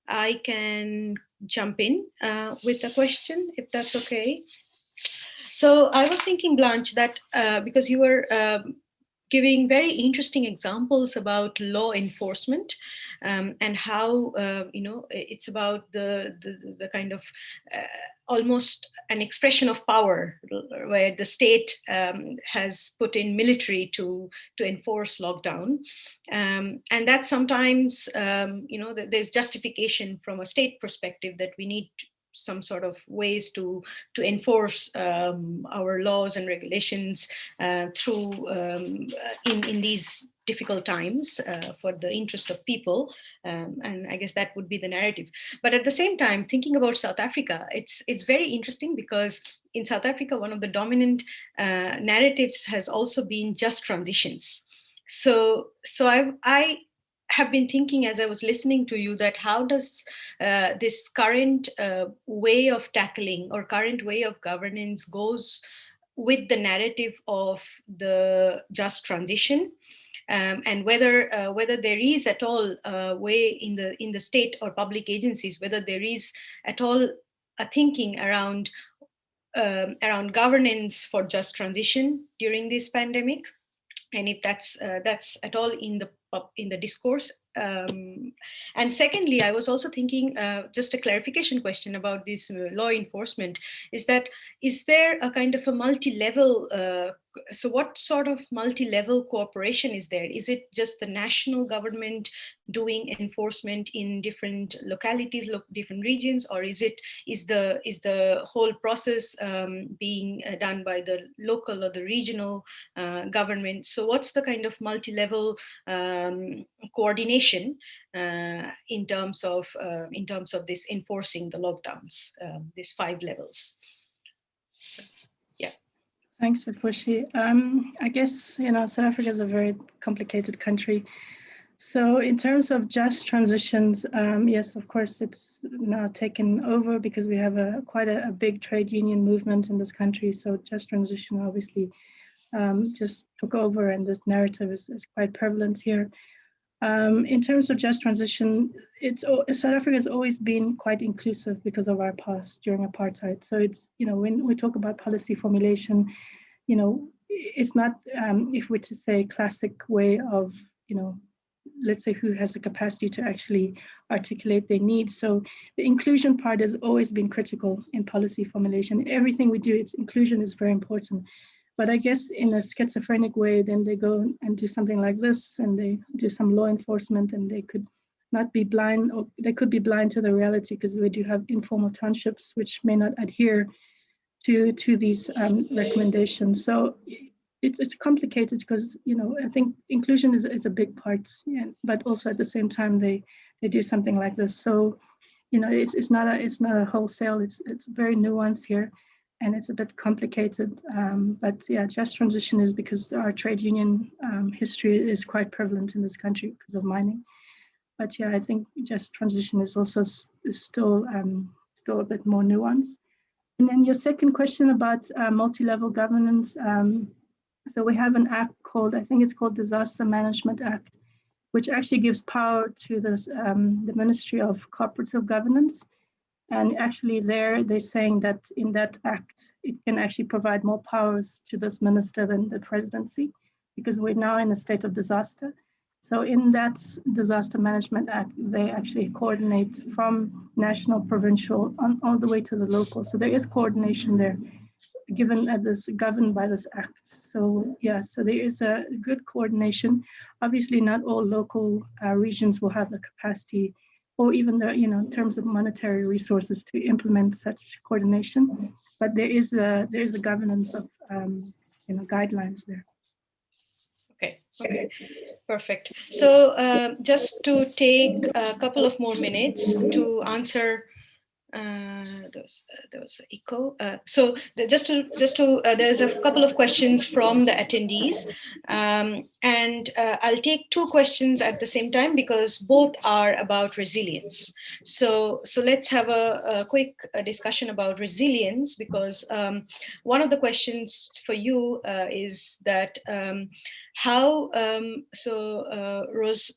I can jump in with a question, if that's okay. So I was thinking, Blanche, that because you were giving very interesting examples about law enforcement and how it's about the kind of almost an expression of power, where the state has put in military to enforce lockdown, and that sometimes there's justification from a state perspective that we need some sort of ways to enforce our laws and regulations through in these difficult times for the interest of people, and I guess that would be the narrative. But at the same time, thinking about South Africa, it's very interesting, because in South Africa, one of the dominant narratives has also been just transitions. So I have been thinking, as I was listening to you, that how does this current way of tackling, or current way of governance, goes with the narrative of the just transition, and whether there is at all a way in the state or public agencies, whether there is at all a thinking around governance for just transition during this pandemic, and if that's at all in the discourse. And secondly, I was also thinking, just a clarification question about this law enforcement, is there a kind of a multi-level so what sort of multi-level cooperation is there? Is it just the national government doing enforcement in different localities, different regions, or is the whole process being done by the local or the regional government? So what's the kind of multi-level coordination in terms of this enforcing the lockdowns, these 5 levels? So, yeah. Thanks, Vitposhi. I guess, South Africa is a very complicated country. So in terms of just transitions, yes, of course, it's now taken over because we have quite a big trade union movement in this country. So just transition obviously just took over, and this narrative is quite prevalent here. In terms of just transition, South Africa has always been quite inclusive because of our past during apartheid. So it's, when we talk about policy formulation, it's not, if we're to say, classic way of, let's say who has the capacity to actually articulate their needs. So the inclusion part has always been critical in policy formulation. Everything we do, inclusion is very important. But I guess in a schizophrenic way, then they go and do something like this, and they do some law enforcement, and they could not be blind, or they could be blind to the reality, because we do have informal townships which may not adhere to these recommendations. So it's complicated because, I think inclusion is a big part, but also at the same time they do something like this. So, it's not a wholesale. It's very nuanced here. And it's a bit complicated, but yeah, just transition is because our trade union history is quite prevalent in this country because of mining. But yeah, I think just transition is also still a bit more nuanced. And then your second question about multi-level governance. So we have an act called, I think it's called Disaster Management Act, which actually gives power to this, the Ministry of Cooperative Governance. And actually they're saying that in that act, it can actually provide more powers to this minister than the presidency, because we're now in a state of disaster. So in that Disaster Management Act, they actually coordinate from national, provincial, all the way to the local. So there is coordination there, governed by this act. So yeah, so there is a good coordination. Obviously not all local regions will have the capacity or even the, in terms of monetary resources to implement such coordination, but there is a governance of, guidelines there. Okay, perfect. So just to take a couple of more minutes to answer there was echo. So there's a couple of questions from the attendees, and I'll take 2 questions at the same time because both are about resilience. So let's have a quick discussion about resilience, because one of the questions for you is that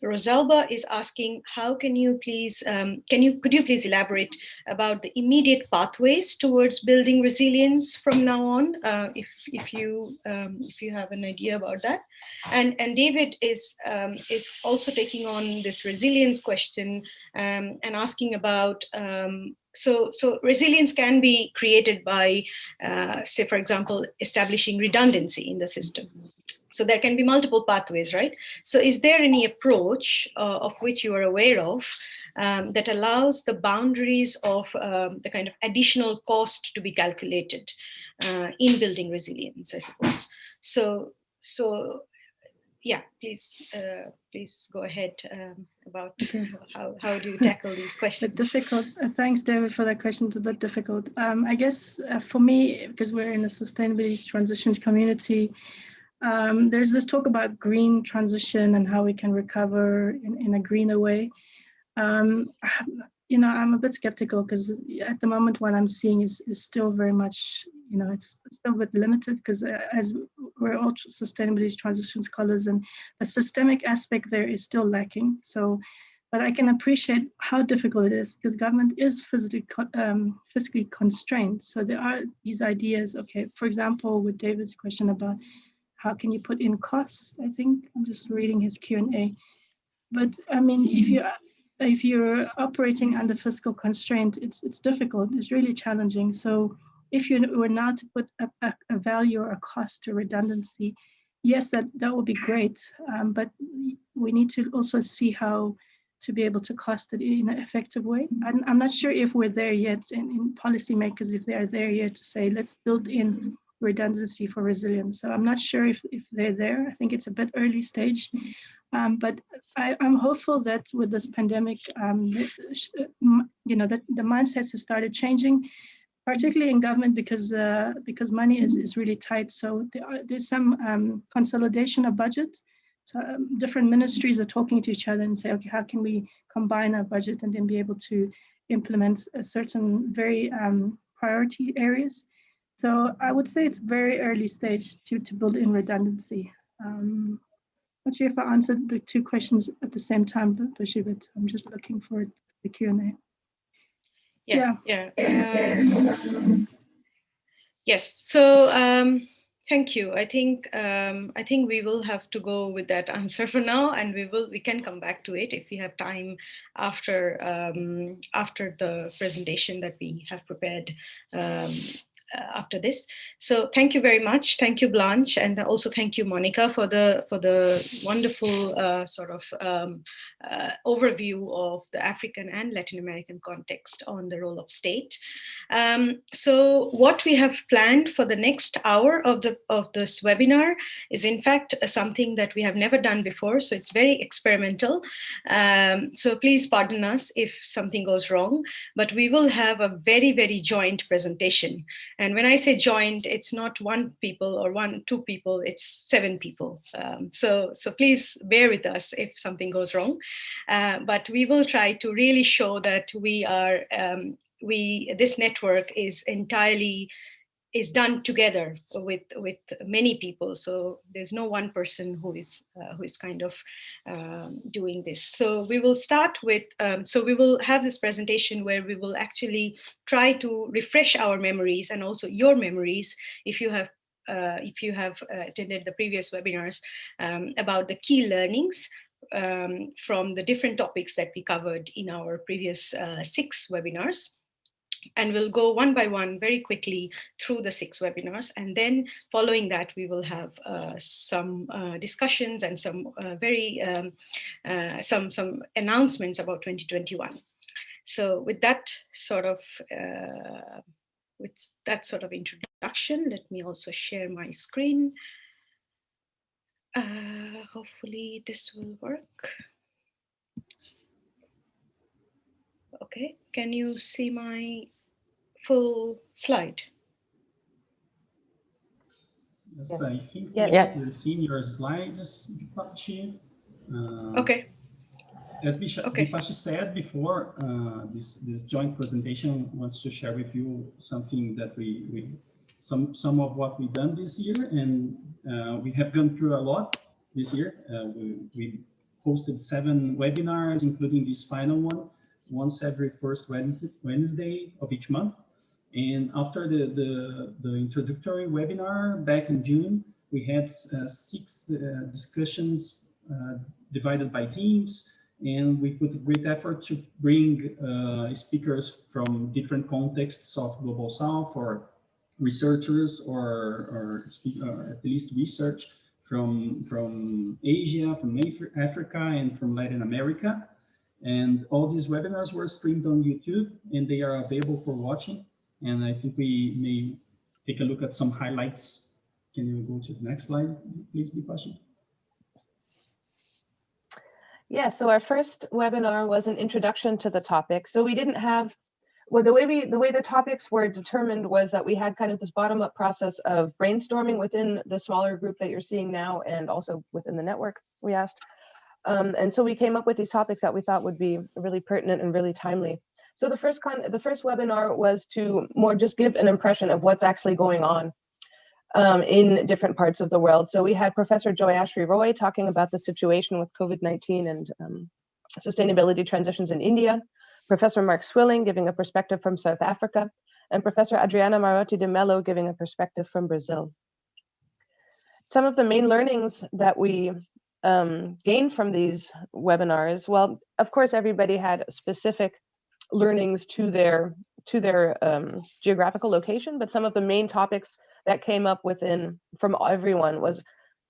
Rosalba is asking, how can you please could you please elaborate about the immediate pathways towards building resilience from now on, if you have an idea about that. And David is also taking on this resilience question and asking about so resilience can be created by say, for example, establishing redundancy in the system. So there can be multiple pathways, right? So is there any approach of which you are aware of that allows the boundaries of the kind of additional cost to be calculated in building resilience, I suppose? So yeah, please go ahead about how do you tackle these questions? But difficult. Thanks, David, for that question. It's a bit difficult. I guess for me, because we're in a sustainability transition community, there's this talk about green transition and how we can recover in a greener way. I'm a bit skeptical because at the moment what I'm seeing is still very much, it's still a bit limited, because as we're all sustainability transition scholars, and the systemic aspect there is still lacking. So, but I can appreciate how difficult it is because government is fiscally constrained. So there are these ideas, okay, for example, with David's question about how can you put in costs? I think I'm just reading his Q&A. But I mean, if you're operating under fiscal constraint, it's difficult. It's really challenging. So if you were not to put a value or a cost to redundancy, yes, that would be great. But we need to also see how to be able to cost it in an effective way. I'm not sure if we're there yet in policymakers, if they're there yet to say, let's build in redundancy for resilience. So I'm not sure if they're there. I think it's a bit early stage. But I'm hopeful that with this pandemic, that the mindsets have started changing, particularly in government, because money is really tight. So there's some consolidation of budget. So different ministries are talking to each other and say, okay, how can we combine our budget and then be able to implement a certain very priority areas. So I would say it's very early stage to build in redundancy. Not sure if I answered the two questions at the same time, but I'm just looking for the Q&A. Yeah. Yes. So thank you. I think we will have to go with that answer for now, and we can come back to it if we have time after the presentation that we have prepared after this. So thank you very much. Thank you, Blanche, and also thank you, Monica, for the wonderful overview of the African and Latin American context on the role of state. So what we have planned for the next hour of this webinar is in fact something that we have never done before. So it's very experimental. So please pardon us if something goes wrong, but we will have a very, very joint presentation. And when I say joint, it's not one people or two people, it's 7 people. So please bear with us if something goes wrong. But we will try to really show that we are, this network is done together with many people. So there's no one person who is kind of doing this. So we will start with, so we will have this presentation where we will actually try to refresh our memories and also your memories if you have attended the previous webinars about the key learnings from the different topics that we covered in our previous 6 webinars. And we'll go one by one very quickly through the 6 webinars. And then following that, we will have some discussions and some some announcements about 2021. So with that sort of introduction, let me also share my screen. Hopefully this will work. Okay, can you see my full slide? Yes, I think yes. We've seen your slides, Vipashi. Okay. As Vipashi said before, this joint presentation wants to share with you something that some of what we've done this year, and we have gone through a lot this year. We hosted 7 webinars, including this final one, once every first Wednesday of each month. And after the introductory webinar back in June, we had 6 discussions divided by themes, and we put a great effort to bring speakers from different contexts of Global South, or researchers, or at least research from Asia, from Africa, and from Latin America. And all these webinars were streamed on YouTube, and they are available for watching. And I think we may take a look at some highlights. Can you go to the next slide, please, Vipashi? Yeah, so our first webinar was an introduction to the topic. So we didn't have, well, the way the topics were determined was that we had kind of this bottom-up process of brainstorming within the smaller group that you're seeing now, and also within the network, we asked. And so we came up with these topics that we thought would be really pertinent and really timely. So the first webinar was to more just give an impression of what's actually going on in different parts of the world. So we had Professor Joyashri Roy talking about the situation with COVID-19 and sustainability transitions in India, Professor Mark Swilling giving a perspective from South Africa, and Professor Adriana Marotti de Mello giving a perspective from Brazil. Some of the main learnings that we gained from these webinars, well, of course, everybody had specific learnings to their geographical location, but some of the main topics that came up from everyone was,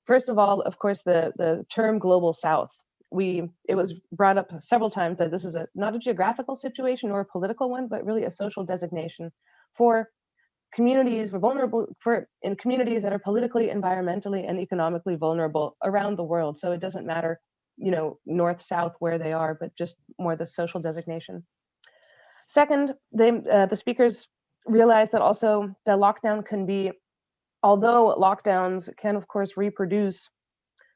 first of all, of course, the term Global South. It was brought up several times that this is not a geographical situation or a political one, but really a social designation for communities in communities that are politically, environmentally, and economically vulnerable around the world. So it doesn't matter, north, south, where they are, but just more the social designation. Second, the speakers realized that also the lockdown can be, although lockdowns can of course reproduce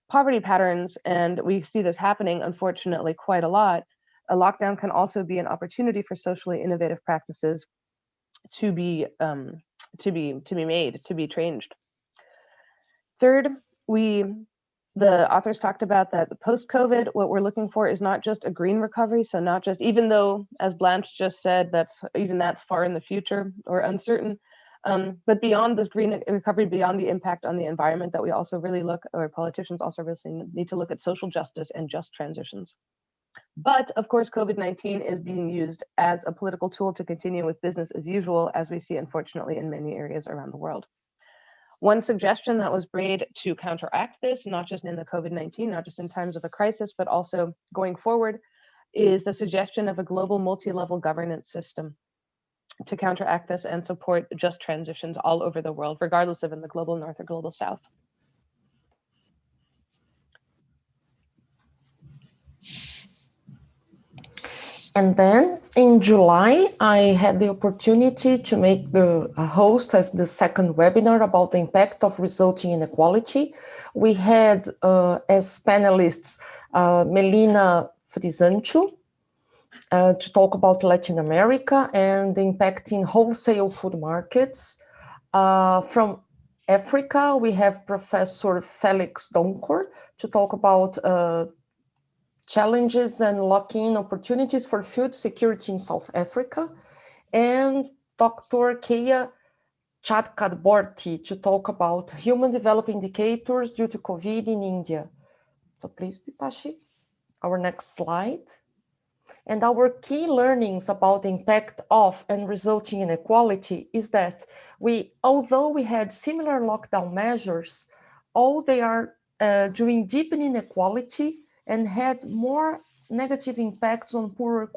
poverty patterns, and we see this happening, unfortunately, quite a lot, a lockdown can also be an opportunity for socially innovative practices to be made, to be changed. Third, the authors talked about that post-COVID, what we're looking for is not just a green recovery. So not just, even though, as Blanche just said, that's far in the future or uncertain, but beyond this green recovery, beyond the impact on the environment, that we also really politicians also really need to look at social justice and just transitions. But of course, COVID-19 is being used as a political tool to continue with business as usual, as we see, unfortunately, in many areas around the world. One suggestion that was made to counteract this, not just in the COVID-19, not just in times of a crisis, but also going forward, is the suggestion of a global multi-level governance system to counteract this and support just transitions all over the world, regardless of in the global north or global south. And then in July, I had the opportunity to make the host as the second webinar about the impact of resulting inequality. We had as panelists Melina Frisancho to talk about Latin America and the impact in wholesale food markets. From Africa, we have Professor Felix Donkor to talk about challenges and lock-in opportunities for food security in South Africa, and Dr. Keya Chakraborty to talk about human development indicators due to COVID in India. So please, Pipashi, our next slide. And our key learnings about the impact of and resulting inequality is that although we had similar lockdown measures, all they are doing deepen inequality and had more negative impacts on poorer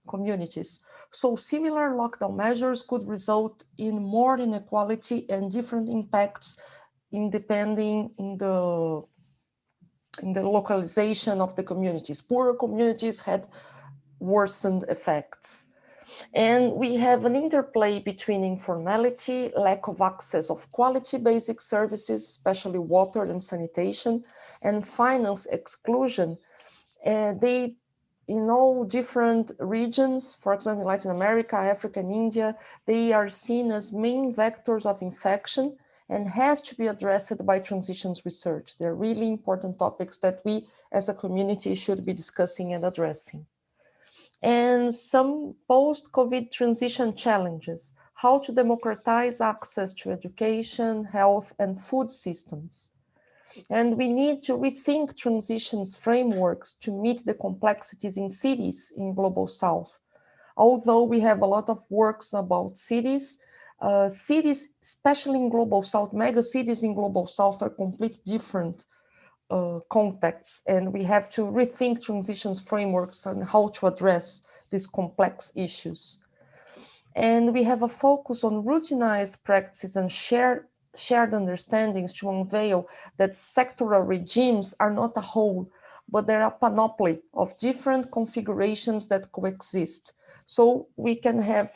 communities. So similar lockdown measures could result in more inequality and different impacts depending in the localization of the communities. Poorer communities had worsened effects. And we have an interplay between informality, lack of access of quality basic services, especially water and sanitation, and finance exclusion. They, in all different regions, for example, Latin America, Africa, and India, they are seen as main vectors of infection and has to be addressed by transitions research. They're really important topics that we as a community should be discussing and addressing. And some post-COVID transition challenges, how to democratize access to education, health, and food systems. And we need to rethink transitions frameworks to meet the complexities in cities in Global South. Although we have a lot of works about cities, cities, especially in Global South, mega cities in Global South are completely different contexts, and we have to rethink transitions frameworks and how to address these complex issues. And we have a focus on routinized practices and shared understandings to unveil that sectoral regimes are not a whole, but they're a panoply of different configurations that coexist. So we can have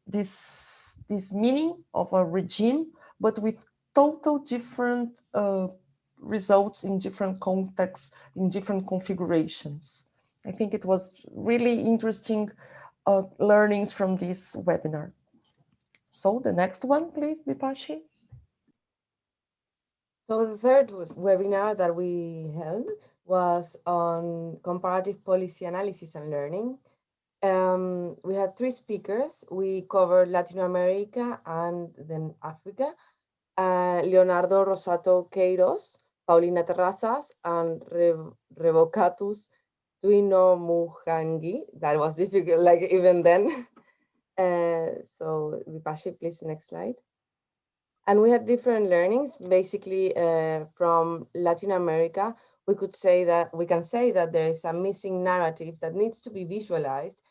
this meaning of a regime, but with total different results in different contexts, in different configurations. I think it was really interesting learnings from this webinar. So the next one, please, Vipashi. So the third webinar that we held was on comparative policy analysis and learning. We had 3 speakers. We covered Latin America and then Africa. Leonardo Rosato Queiroz, Paulina Terrazas, and Revocatus Tuino Muhangi. That was difficult, like even then. So Vipashi, please, next slide. And we had different learnings, basically from Latin America. We can say that there is a missing narrative that needs to be visualized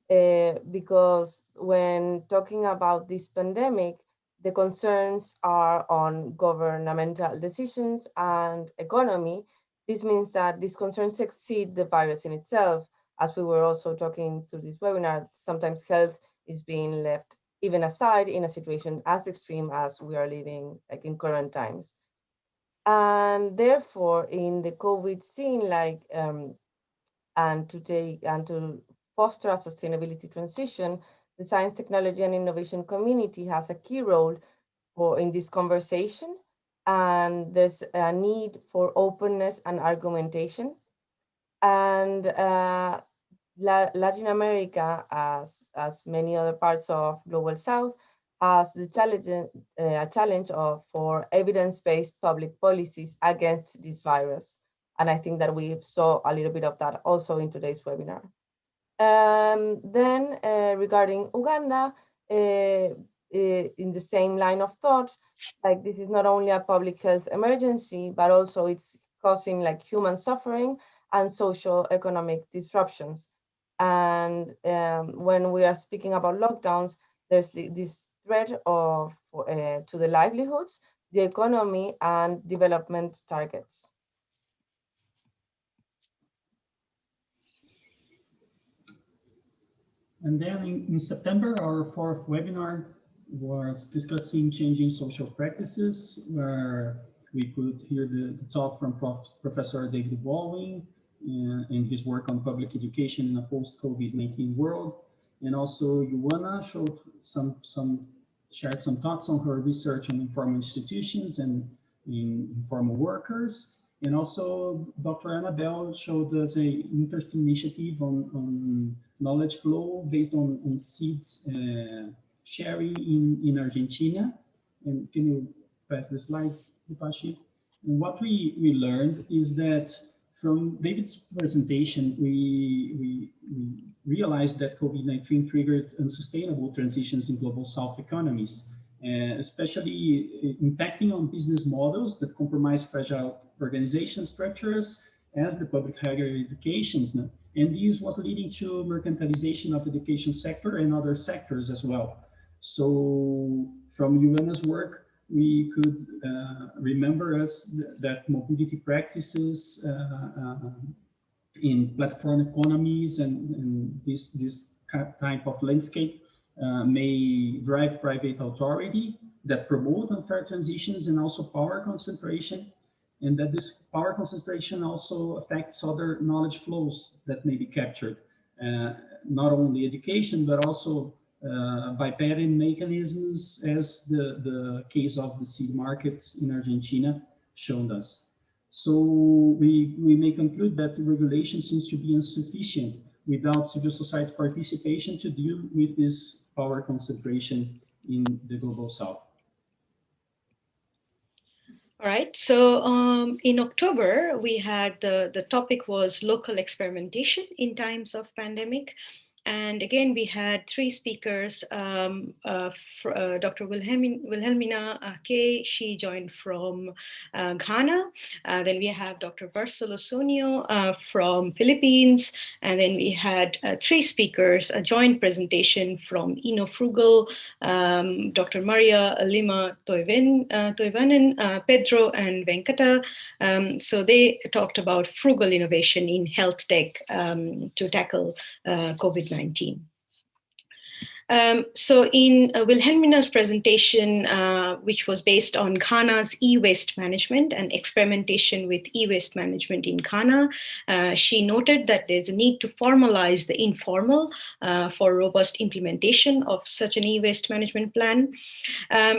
because when talking about this pandemic, the concerns are on governmental decisions and economy. This means that these concerns exceed the virus in itself. As we were also talking through this webinar, sometimes health is being left even aside in a situation as extreme as we are living like in current times. And therefore, in the COVID scene, and to foster a sustainability transition, the science, technology, and innovation community has a key role in this conversation. And there's a need for openness and argumentation. And Latin America, as many other parts of Global South, has the challenge for evidence-based public policies against this virus. And I think that we saw a little bit of that also in today's webinar. Then regarding Uganda, in the same line of thought, like this is not only a public health emergency, but also it's causing like human suffering and socio-economic disruptions. And when we are speaking about lockdowns, there's this threat to the livelihoods, the economy, and development targets. And then in September, our fourth webinar was discussing changing social practices, where we could hear the talk from Professor David Baldwin in his work on public education in a post-COVID-19 world. And also Ioana shared some thoughts on her research on informal institutions and informal workers. And also Dr. Annabelle showed us an interesting initiative on knowledge flow based on seeds sharing in Argentina. And can you pass the slide, Vipashi? And what we learned is that from David's presentation, we realized that COVID-19 triggered unsustainable transitions in global South economies, especially impacting on business models that compromise fragile organization structures as the public higher education. And this was leading to mercantilization of the education sector and other sectors as well. So from Ioana's work, we could remember that mobility practices in platform economies and this type of landscape may drive private authority that promote unfair transitions and also power concentration, and that this power concentration also affects other knowledge flows that may be captured, not only education, but also by patent mechanisms, as the case of the seed markets in Argentina showed us. So we may conclude that the regulation seems to be insufficient without civil society participation to deal with this power concentration in the Global South. All right, so in October, we had the topic was local experimentation in times of pandemic. And again, we had three speakers, Dr. Wilhelmina K. She joined from Ghana. Then we have Dr. Barcelo Sonio from Philippines. And then we had three speakers, a joint presentation from InnoFrugal, Dr. Maria Lima Toivanen, Pedro and Venkata. So they talked about frugal innovation in health tech to tackle COVID-19. So in Wilhelmina's presentation, which was based on Ghana's e-waste management and experimentation with e-waste management in Ghana, she noted that there's a need to formalize the informal for robust implementation of such an e-waste management plan.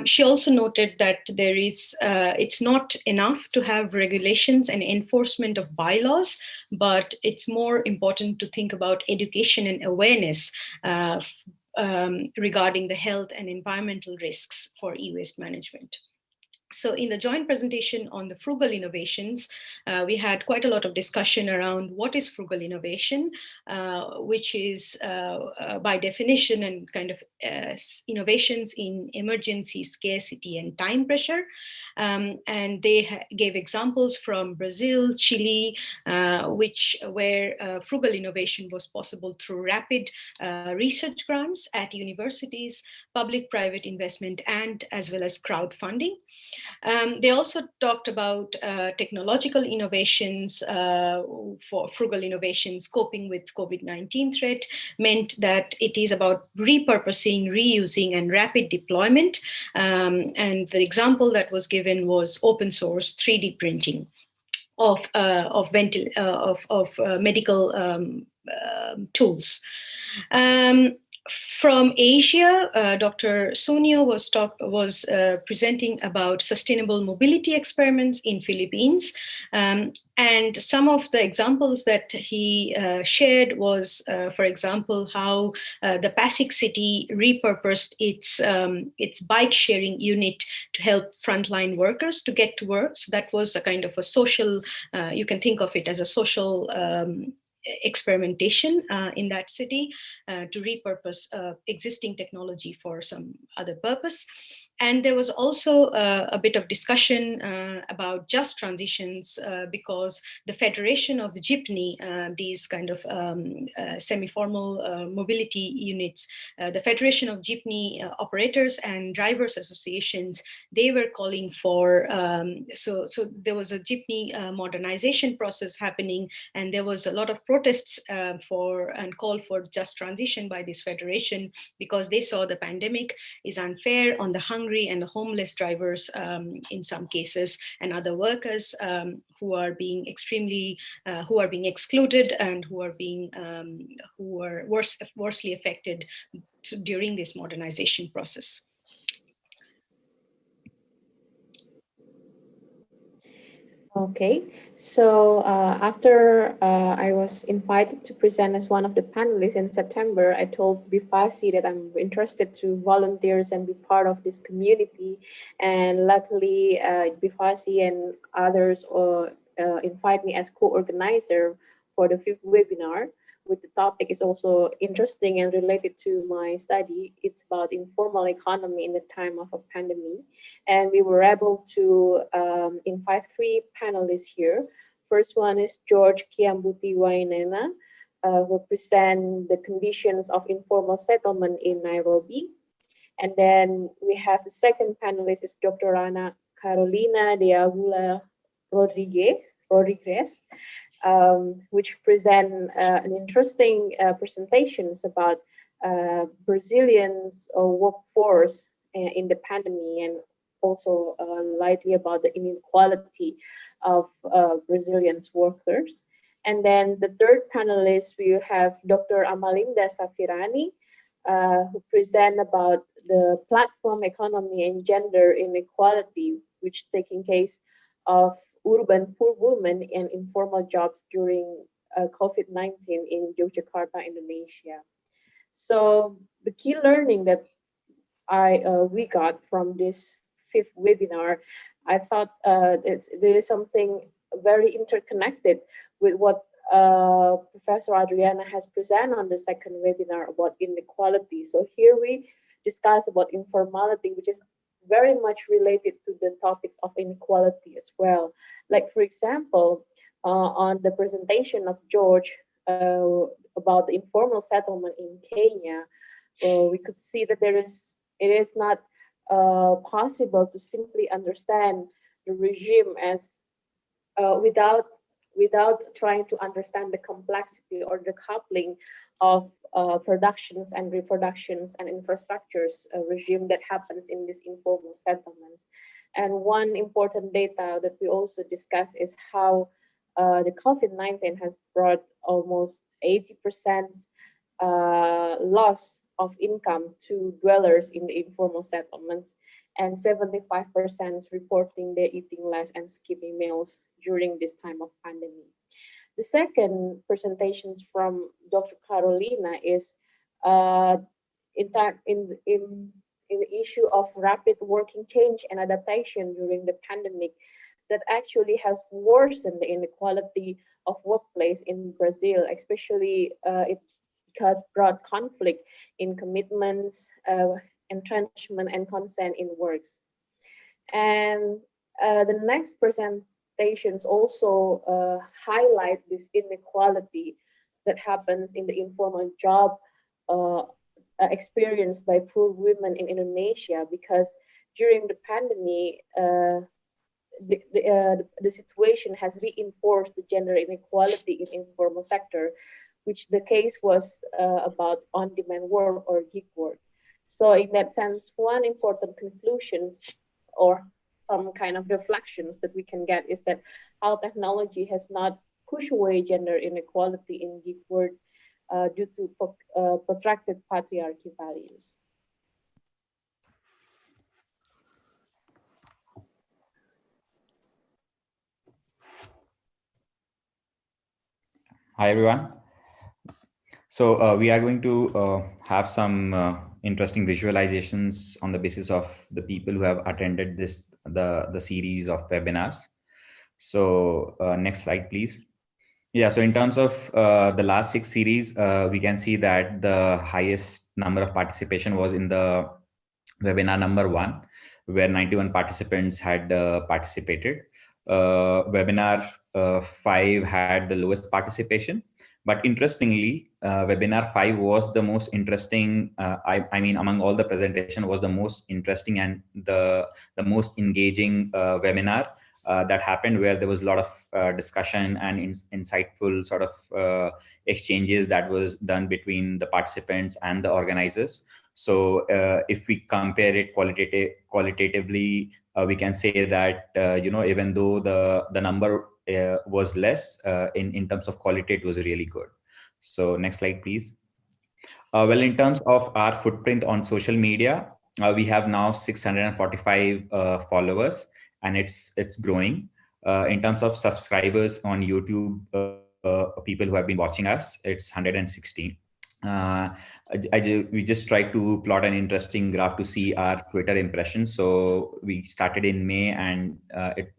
She also noted that there is, it's not enough to have regulations and enforcement of bylaws, but it's more important to think about education and awareness regarding the health and environmental risks for e-waste management. So in the joint presentation on the frugal innovations, we had quite a lot of discussion around what is frugal innovation, which is by definition and kind of innovations in emergency, scarcity, and time pressure. And they gave examples from Brazil, Chile, where frugal innovation was possible through rapid research grants at universities, public-private investment, and as well as crowdfunding. They also talked about technological innovations for frugal innovations coping with COVID-19 threat, meant that it is about repurposing, reusing, and rapid deployment. And the example that was given was open source 3D printing of medical tools. From Asia, Dr. Sunio was presenting about sustainable mobility experiments in Philippines. And some of the examples that he shared was, for example, how the Pasig city repurposed its bike sharing unit to help frontline workers to get to work. So that was a kind of a social, you can think of it as a social experimentation in that city to repurpose existing technology for some other purpose. And there was also a bit of discussion about just transitions because the Federation of Jeepney, these kind of semi-formal mobility units, the Federation of Jeepney Operators and Drivers Associations, they were calling for, so there was a jeepney modernization process happening, and there was a lot of protests for and call for just transition by this federation because they saw the pandemic is unfair on the hungry and the homeless drivers in some cases, and other workers who are being extremely, who are being excluded and who are being, who are worstly affected during this modernization process. Okay, so after I was invited to present as one of the panelists in September, I told Bifasi that I'm interested to volunteer and be part of this community. And luckily, Bifasi and others invite me as co-organizer for the 5th webinar, which the topic is also interesting and related to my study. It's about informal economy in the time of a pandemic. And we were able to invite 3 panelists here. First one is George Kiambuti Wainena, who present the conditions of informal settlement in Nairobi. And then we have the second panelist is Dr. Ana Carolina de Agula Rodriguez, which present an interesting presentations about Brazilians workforce in the pandemic, and also lightly about the inequality of Brazilians workers. And then the third panelist, we have Dr. Amalinda Safirani, who present about the platform economy and gender inequality, which taking case of urban poor women and informal jobs during COVID-19 in Yogyakarta, Indonesia. So the key learning that we got from this 5th webinar, I thought there is something very interconnected with what Professor Adriana has presented on the 2nd webinar about inequality. So here we discuss about informality, which is very much related to the topics of inequality as well. Like, for example, on the presentation of George about the informal settlement in Kenya, we could see that it is not possible to simply understand the regime as without trying to understand the complexity or the coupling of productions and reproductions and infrastructures regime that happens in these informal settlements. And one important data that we also discuss is how the COVID-19 has brought almost 80% loss of income to dwellers in the informal settlements, and 75% reporting they're eating less and skipping meals during this time of pandemic. The second presentation from Dr. Carolina is in the issue of rapid working change and adaptation during the pandemic that actually has worsened the inequality of workplace in Brazil, especially it because broad conflict in commitments, entrenchment, and consent in works. And the next presentations also highlight this inequality that happens in the informal job experienced by poor women in Indonesia, because during the pandemic, the situation has reinforced the gender inequality in informal sector, which the case was about on-demand work or gig work. So in that sense, one important conclusions or some kind of reflections that we can get is that how technology has not pushed away gender inequality in gig work due to protracted patriarchy values. Hi, everyone. So we are going to have some interesting visualizations on the basis of the people who have attended the series of webinars. So next slide, please. Yeah, so in terms of the last 6 series, we can see that the highest number of participation was in the webinar number 1, where 91 participants had participated. Webinar 5 had the lowest participation. But interestingly, webinar 5 was the most interesting. I mean, among all the presentation, was the most interesting and the most engaging webinar that happened, where there was a lot of discussion and insightful sort of exchanges that was done between the participants and the organizers. So if we compare it qualitatively, we can say that even though the number was less, in terms of quality, it was really good. So next slide, please. Well, in terms of our footprint on social media, we have now 645 followers, and it's growing. In terms of subscribers on YouTube, people who have been watching us, it's 116. We just tried to plot an interesting graph to see our Twitter impressions. So we started in May, and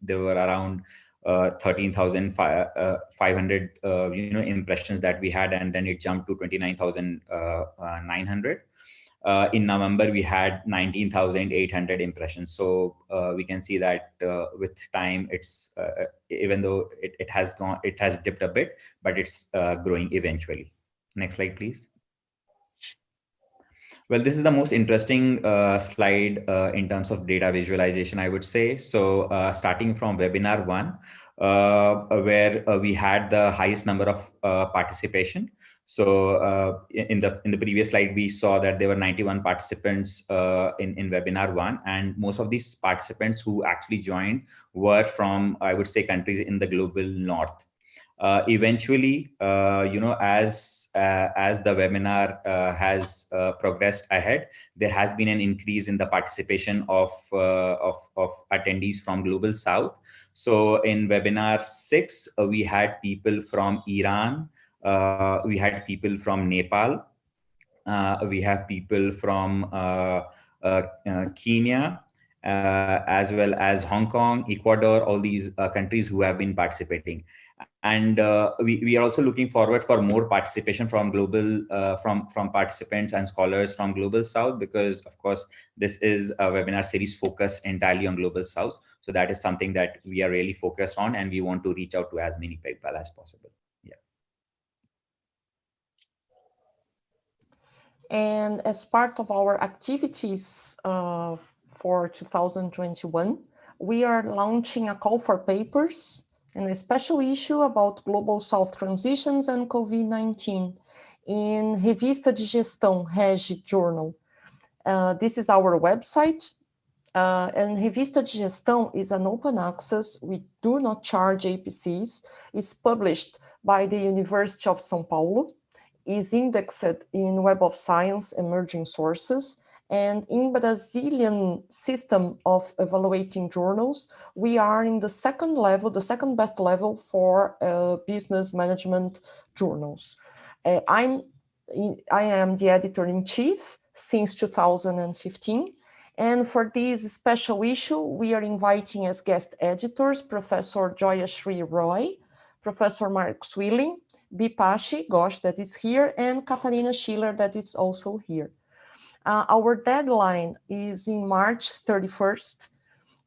there were around 13,500 impressions that we had, and then it jumped to 29,900. In November, we had 19,800 impressions. So we can see that with time, it's even though it has dipped a bit, but it's growing eventually. Next slide, please. Well, this is the most interesting slide in terms of data visualization, I would say. So starting from webinar 1, where we had the highest number of participation. So in the previous slide, we saw that there were 91 participants in webinar 1, and most of these participants who actually joined were from, I would say, countries in the global north. Eventually, as the webinar has progressed ahead, there has been an increase in the participation of attendees from global south. So in webinar 6, we had people from Iran, we had people from Nepal, we have people from Kenya, as well as Hong Kong, Ecuador, all these countries who have been participating. And we are also looking forward for more participation from global, from participants and scholars from global south, because of course this is a webinar series focused entirely on global south. So that is something that we are really focused on, and we want to reach out to as many people as possible. Yeah. And as part of our activities for 2021, we are launching a call for papers and a special issue about Global South transitions and COVID-19 in Revista de Gestão, REG Journal. This is our website, and Revista de Gestão is an open access. We do not charge APCs. It's published by the University of São Paulo, is indexed in Web of Science emerging sources, and in Brazilian system of evaluating journals, we are in the second level, the second best level for business management journals. I am the editor-in-chief since 2015. And for this special issue, we are inviting as guest editors, Professor Joyashree Roy, Professor Mark Swilling, Bipashi Ghosh that is here, and Katarina Schiller that is also here. Our deadline is in March 31st,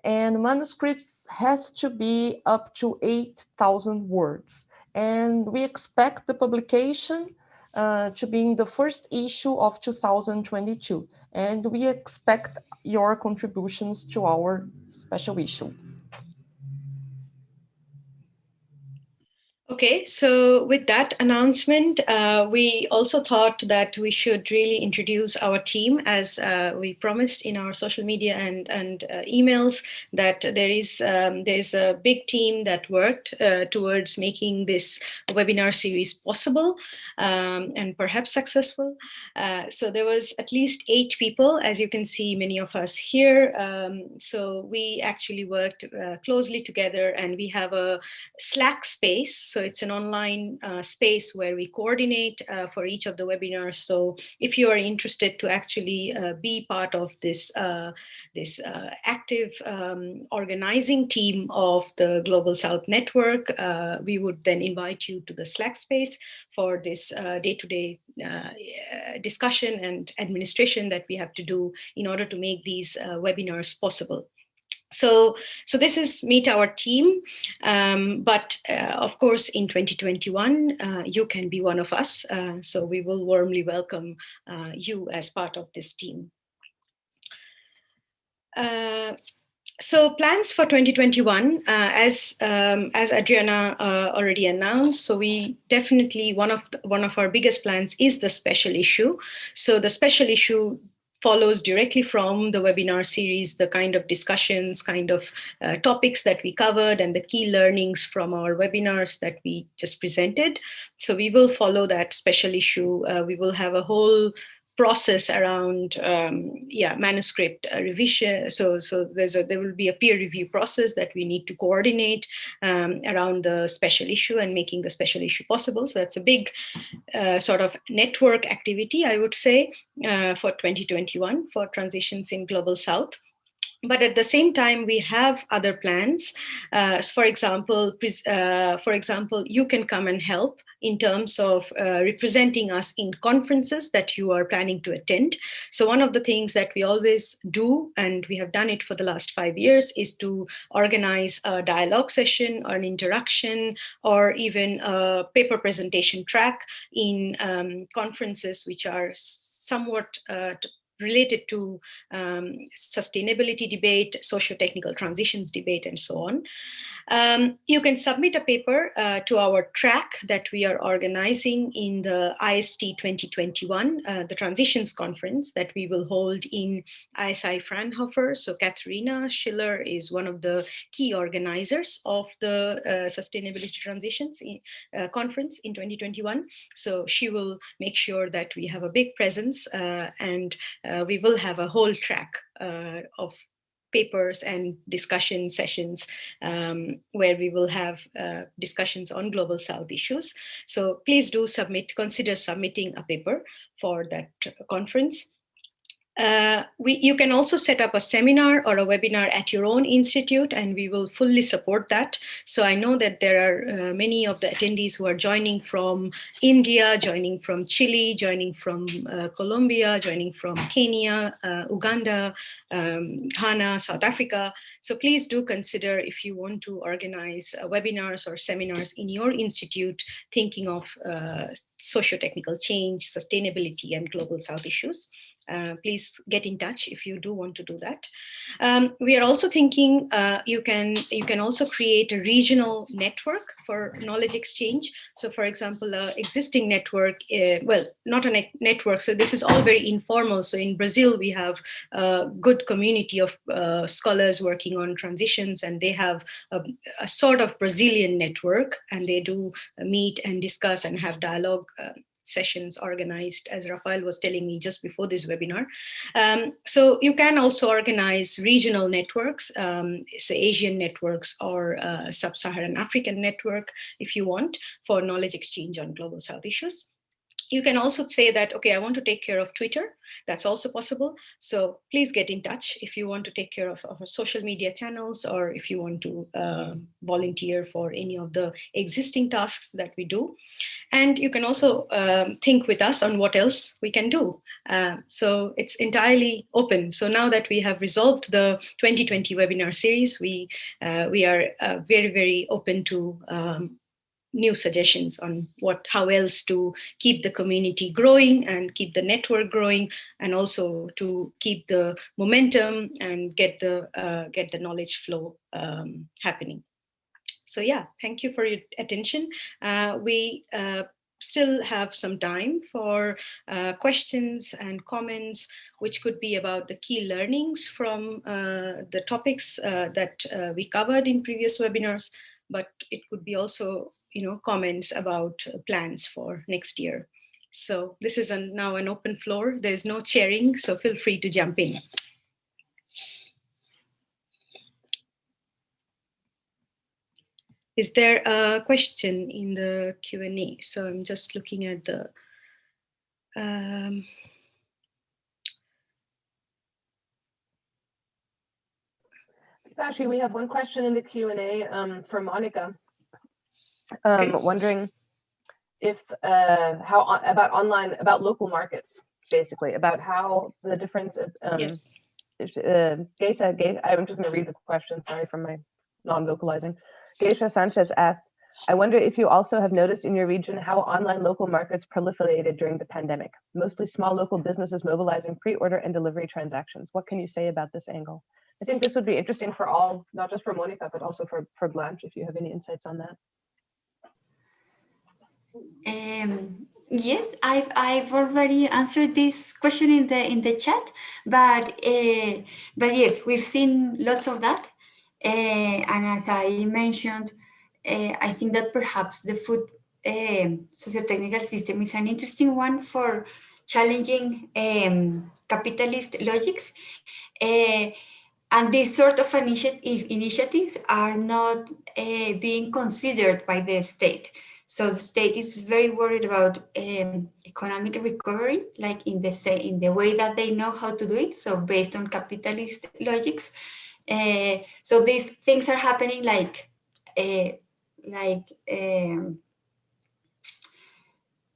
and manuscripts has to be up to 8,000 words. And we expect the publication to be in the first issue of 2022. And we expect your contributions to our special issue. Okay, so with that announcement, we also thought that we should really introduce our team, as we promised in our social media and emails, that there is a big team that worked towards making this webinar series possible and perhaps successful. So there was at least 8 people, as you can see, many of us here. So we actually worked closely together, and we have a Slack space. So it's an online space where we coordinate for each of the webinars. So if you are interested to actually be part of this active organizing team of the Global South Network, we would then invite you to the Slack space for this day-to-day discussion and administration that we have to do in order to make these webinars possible. So this is Meet Our Team, but of course in 2021 you can be one of us, so we will warmly welcome you as part of this team. So plans for 2021, as Adriana already announced, so we definitely, one of our biggest plans is the special issue. So the special issue follows directly from the webinar series, the kind of discussions, kind of topics that we covered, and the key learnings from our webinars that we just presented. So we will follow that special issue. We will have a whole process around manuscript revision. So there will be a peer review process that we need to coordinate around the special issue and making the special issue possible. So that's a big sort of network activity, I would say, for 2021 for transitions in Global South. But at the same time, we have other plans. For example, you can come and help in terms of representing us in conferences that you are planning to attend. So one of the things that we always do, and we have done it for the last 5 years, is to organize a dialogue session or an interaction or even a paper presentation track in conferences which are somewhat related to sustainability debate, socio-technical transitions debate, and so on. You can submit a paper to our track that we are organizing in the IST 2021, the Transitions Conference that we will hold in ISI Fraunhofer. So Katharina Schiller is one of the key organizers of the Sustainability Transitions Conference in 2021. So she will make sure that we have a big presence and we will have a whole track of papers and discussion sessions where we will have discussions on Global South issues. So please do consider submitting a paper for that conference. You can also set up a seminar or a webinar at your own institute, and we will fully support that. So I know that there are many of the attendees who are joining from India, joining from Chile, joining from Colombia, joining from Kenya, Uganda, Ghana, South Africa. So please do consider if you want to organize webinars or seminars in your institute, thinking of socio-technical change, sustainability, and Global South issues. Please get in touch if you do want to do that. We are also thinking you can also create a regional network for knowledge exchange. So for example, existing network, well, not a network, so this is all very informal. So in Brazil, we have a good community of scholars working on transitions, and they have a sort of Brazilian network, and they do meet and discuss and have dialogue sessions organized, as Rafael was telling me just before this webinar. So you can also organize regional networks, say Asian networks or Sub-Saharan African network, if you want, for knowledge exchange on Global South issues. You can also say that, okay, I want to take care of Twitter. That's also possible. So please get in touch if you want to take care of our social media channels, or if you want to volunteer for any of the existing tasks that we do. And you can also think with us on what else we can do. So it's entirely open. So now that we have resolved the 2020 webinar series, we are very, very open to new suggestions on how else to keep the community growing and keep the network growing, and also to keep the momentum and get the knowledge flow happening. So yeah, thank you for your attention. We still have some time for questions and comments, which could be about the key learnings from the topics that we covered in previous webinars, but it could be also comments about plans for next year. So this is now an open floor. There's no chairing, so feel free to jump in. Is there a question in the Q&A? So I'm just looking at the Actually, we have one question in the Q&A for Monica. Wondering if about local markets, basically, about how the difference of yes. I'm just going to read the question, sorry, from my non-vocalizing. Geisha Sanchez asked, I wonder if you also have noticed in your region how online local markets proliferated during the pandemic, mostly small local businesses mobilizing pre-order and delivery transactions. What can you say about this angle? I think this would be interesting for all, not just for Monica, but also for Blanche, if you have any insights on that. Yes, I've already answered this question in the chat, but yes, we've seen lots of that, and as I mentioned, I think that perhaps the food socio-technical system is an interesting one for challenging capitalist logics, and these sort of initiatives are not being considered by the state. So the state is very worried about economic recovery, like in the way that they know how to do it. So based on capitalist logics. So these things are happening like in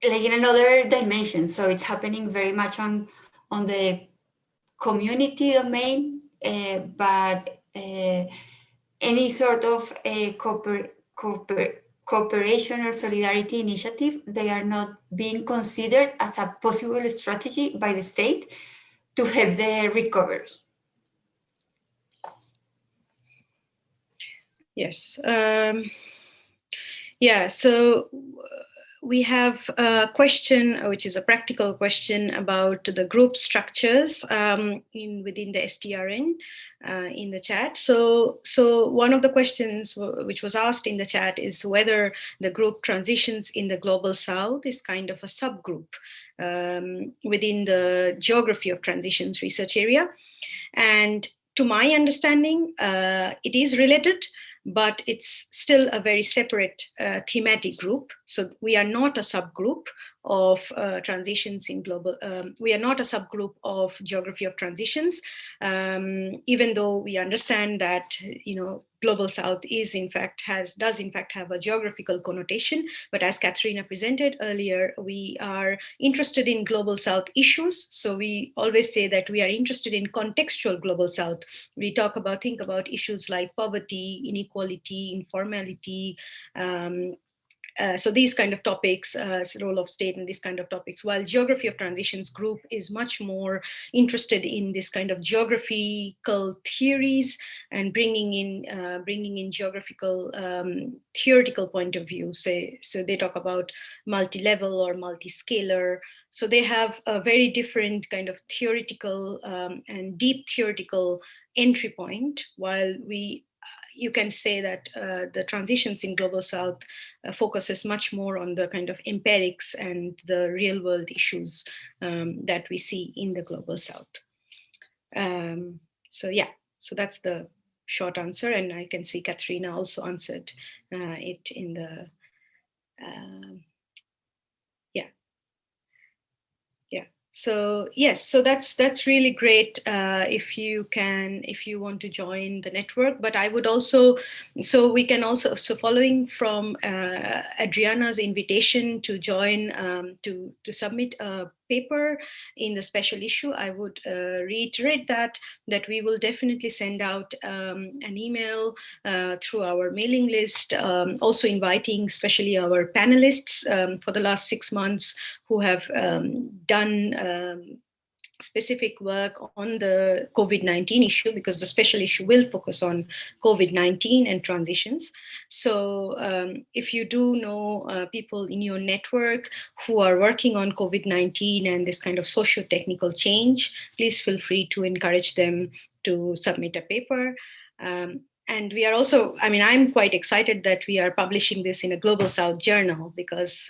another dimension. So it's happening very much on the community domain, but any sort of cooperation or solidarity initiative, they are not being considered as a possible strategy by the state to help the recovery. Yes. Yeah, so we have a question, which is a practical question about the group structures within the STRN in the chat. So one of the questions which was asked in the chat is whether the group transitions in the Global South is kind of a subgroup within the geography of transitions research area. And to my understanding, it is related, but it's still a very separate thematic group. So we are not a subgroup of transitions in global, we are not a subgroup of geography of transitions, even though we understand that, Global South does in fact have a geographical connotation. But as Katrina presented earlier, we are interested in Global South issues. So we always say that we are interested in contextual Global South. We think about issues like poverty, inequality, informality, so these kind of topics, role of state and these kind of topics, while geography of transitions group is much more interested in this kind of geographical theories and bringing in geographical theoretical point of view. So they talk about multi-level or multi-scalar. So they have a very different kind of theoretical and deep theoretical entry point, while you can say that the transitions in Global South focuses much more on the kind of empirics and the real world issues that we see in the Global South. So that's the short answer. And I can see Katrina also answered it in the, So yes, so that's really great if you want to join the network. But I would also, so we can also, so following from Adriana's invitation to join, to submit a paper in the special issue, I would reiterate that we will definitely send out an email through our mailing list, also inviting especially our panelists for the last 6 months who have done specific work on the COVID-19 issue, because the special issue will focus on COVID-19 and transitions. So if you do know people in your network who are working on COVID-19 and this kind of socio-technical change, please feel free to encourage them to submit a paper. And we are also, I mean, I'm quite excited that we are publishing this in a Global South journal, because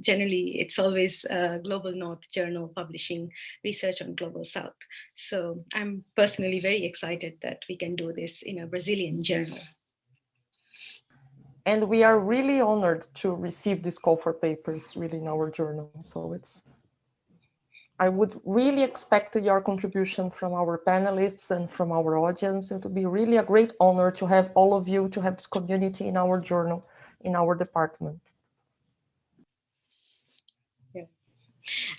generally it's always a Global North journal publishing research on Global South. So I'm personally very excited that we can do this in a Brazilian journal. And we are really honored to receive this call for papers really in our journal. So I would really expect your contribution from our panelists and from our audience. It would be really a great honor to have all of you, to have this community in our journal, in our department. Yeah.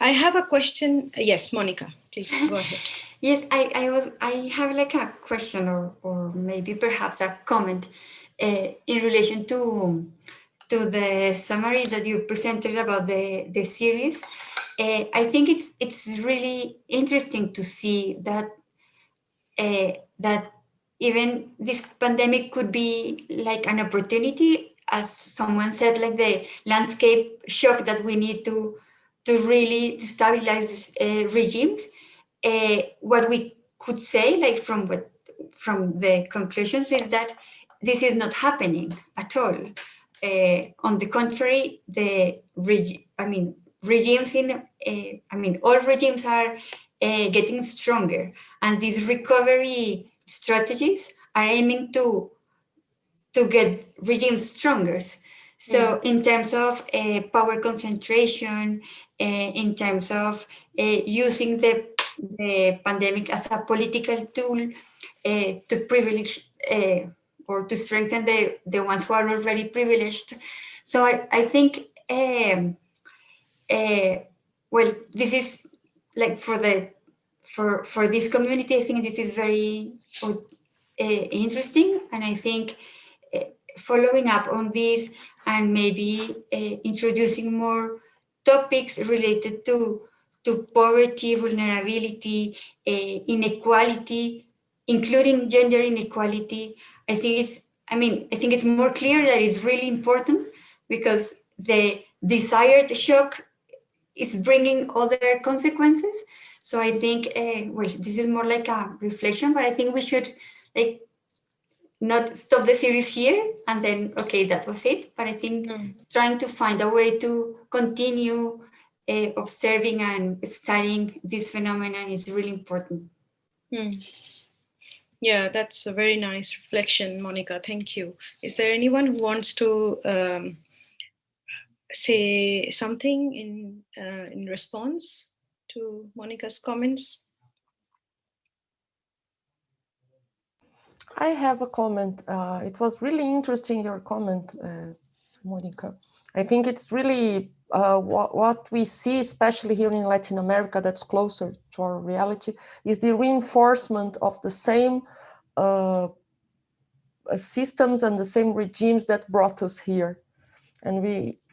I have a question. Yes, Monica, please go ahead. Yes, I have like a question or maybe perhaps a comment in relation to the summary that you presented about the series. I think it's really interesting to see that that even this pandemic could be like an opportunity, as someone said, like the landscape shock that we need to really stabilize regimes. What we could say, like from the conclusions, is that this is not happening at all. On the contrary, regimes all regimes are getting stronger, and these recovery strategies are aiming to get regimes stronger. So in terms of power concentration, in terms of using the pandemic as a political tool to privilege or to strengthen the ones who are already privileged. So I think, well, this is like for this community, I think this is very interesting. And I think following up on this and maybe introducing more topics related to poverty, vulnerability, inequality, including gender inequality, I think it's more clear that it's really important, because the desired shock is bringing other consequences. So I think, well, this is more like a reflection, but I think we should like not stop the series here and then, okay, that was it. But I think trying to find a way to continue observing and studying this phenomenon is really important. Yeah, that's a very nice reflection, Monica. Thank you. Is there anyone who wants to say something in response to Monica's comments? I have a comment. It was really interesting, your comment, Monica. I think it's really what we see, especially here in Latin America, that's closer to our reality, is the reinforcement of the same systems and the same regimes that brought us here.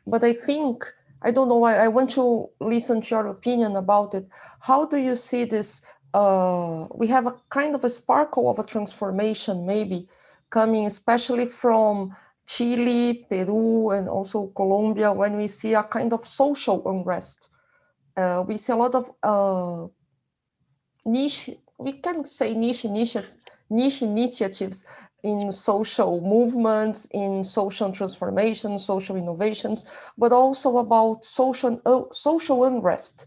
But I think, I don't know why, I want to listen to your opinion about it. How do you see this? We have a kind of a sparkle of a transformation maybe coming, especially from Chile, Peru, and also Colombia, when we see a kind of social unrest. We see a lot of niche, we can say niche initiatives in social movements, in social transformation, social innovations, but also about social unrest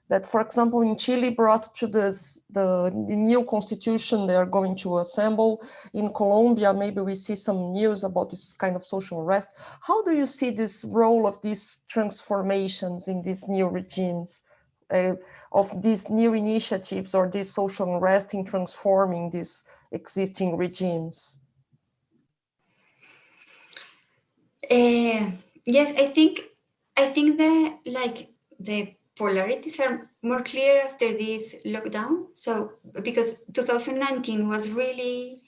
that, for example, in Chile brought to the new constitution they are going to assemble. In Colombia, maybe we see some news about this kind of social unrest. How do you see this role of these transformations in these new regimes? of these new initiatives or this social unrest in transforming these existing regimes? Yes, I think the polarities are more clear after this lockdown. So because 2019 was really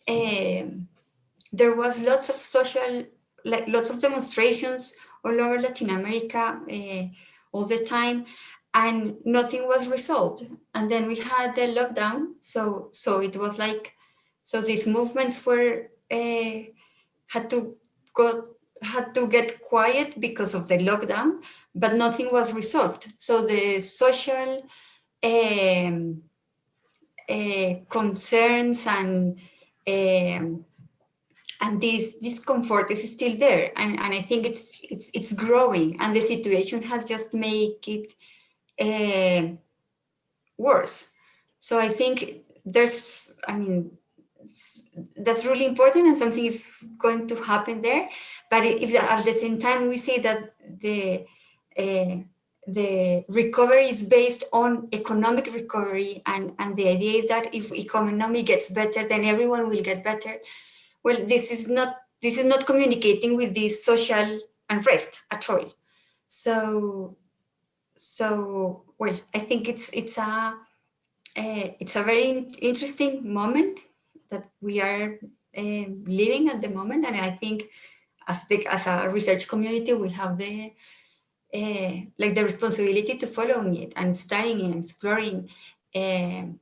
there was lots of social, lots of demonstrations all over Latin America all the time, and nothing was resolved. And then we had the lockdown, so it was like, so these movements were had to get quiet because of the lockdown, but nothing was resolved. So the social concerns and this discomfort is still there, and I think it's growing, and the situation has just made it worse. So I think that's really important, and something is going to happen there. But if at the same time we see that the recovery is based on economic recovery, and the idea is that if economy gets better, then everyone will get better. Well, this is not communicating with this social unrest at all. So well, I think it's a very interesting moment that we are living at the moment, and I think as a research community we have the responsibility to following it and studying and exploring, and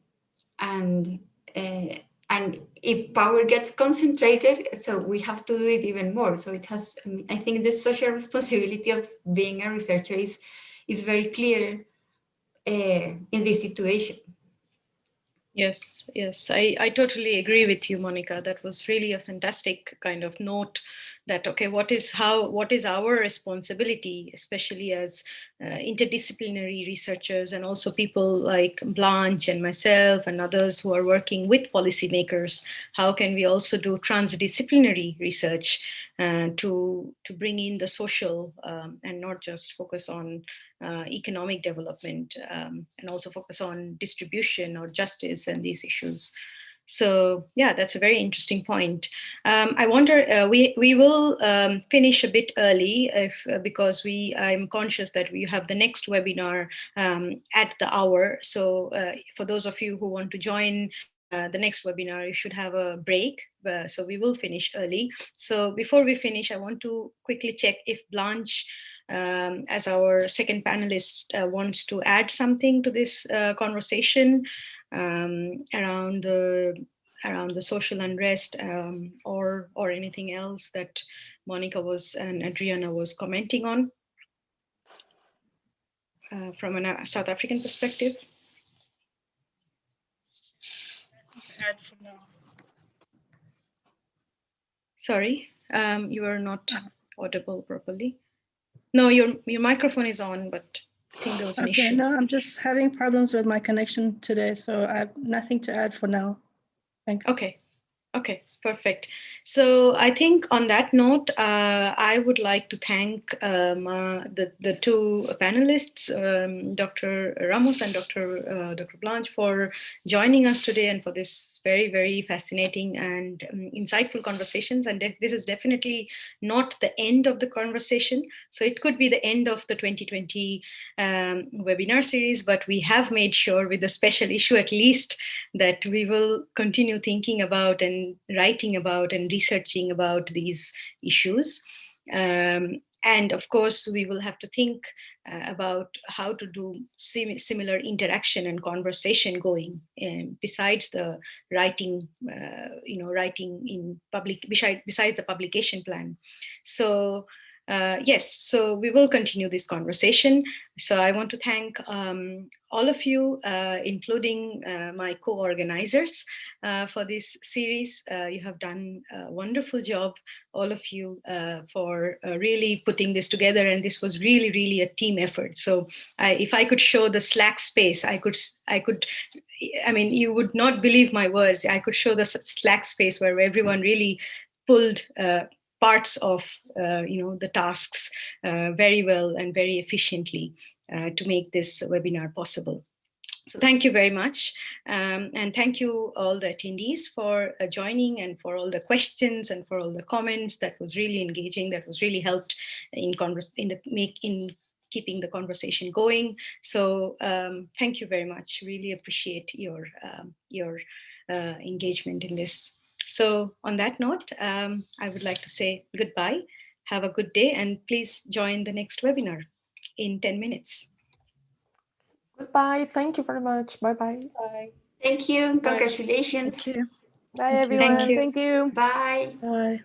if power gets concentrated, so we have to do it even more. So it has, I think the social responsibility of being a researcher is very clear in this situation. Yes, I totally agree with you, Monica. That was really a fantastic kind of note that, okay, what is our responsibility, especially as interdisciplinary researchers, and also people like Blanche and myself and others who are working with policymakers. How can we also do transdisciplinary research to bring in the social and not just focus on economic development, and also focus on distribution or justice and these issues. So yeah, that's a very interesting point. I wonder, we will finish a bit early because I'm conscious that we have the next webinar at the hour. So for those of you who want to join the next webinar, you should have a break. So we will finish early. So before we finish, I want to quickly check if Blanche, as our second panelist, wants to add something to this conversation around the social unrest, or anything else that Monica and Adriana was commenting on from a South African perspective. Add for now. Sorry, you are not audible properly. No, your microphone is on, but I think there was an issue. No, I'm just having problems with my connection today, so I have nothing to add for now. Thanks. Okay, perfect. So I think on that note, I would like to thank the two panelists, Dr. Ramos and Dr. Blanche, for joining us today and for this very, very fascinating and insightful conversations. And this is definitely not the end of the conversation. So it could be the end of the 2020 webinar series, but we have made sure with the special issue at least that we will continue thinking about and writing about and researching about these issues. And of course, we will have to think about how to do similar interaction and conversation going besides the writing, writing in public, besides the publication plan. So yes, so we will continue this conversation. So I want to thank all of you, including my co-organizers for this series. You have done a wonderful job, all of you, for really putting this together. And this was really, really a team effort. So if I could show the Slack space, I mean, you would not believe my words. I could show the Slack space where everyone really pulled parts of the tasks very well and very efficiently. to make this webinar possible. So thank you very much. And thank you all the attendees for joining and for all the questions and for all the comments. That was really engaging. That was really helped in keeping the conversation going. So thank you very much. Really appreciate your engagement in this. So on that note, I would like to say goodbye. Have a good day, and please join the next webinar in 10 minutes. Goodbye. Thank you very much. Bye-bye. Bye. Thank you. Bye. Congratulations. Thank you. Bye, everyone. you. Thank you. Bye. Bye.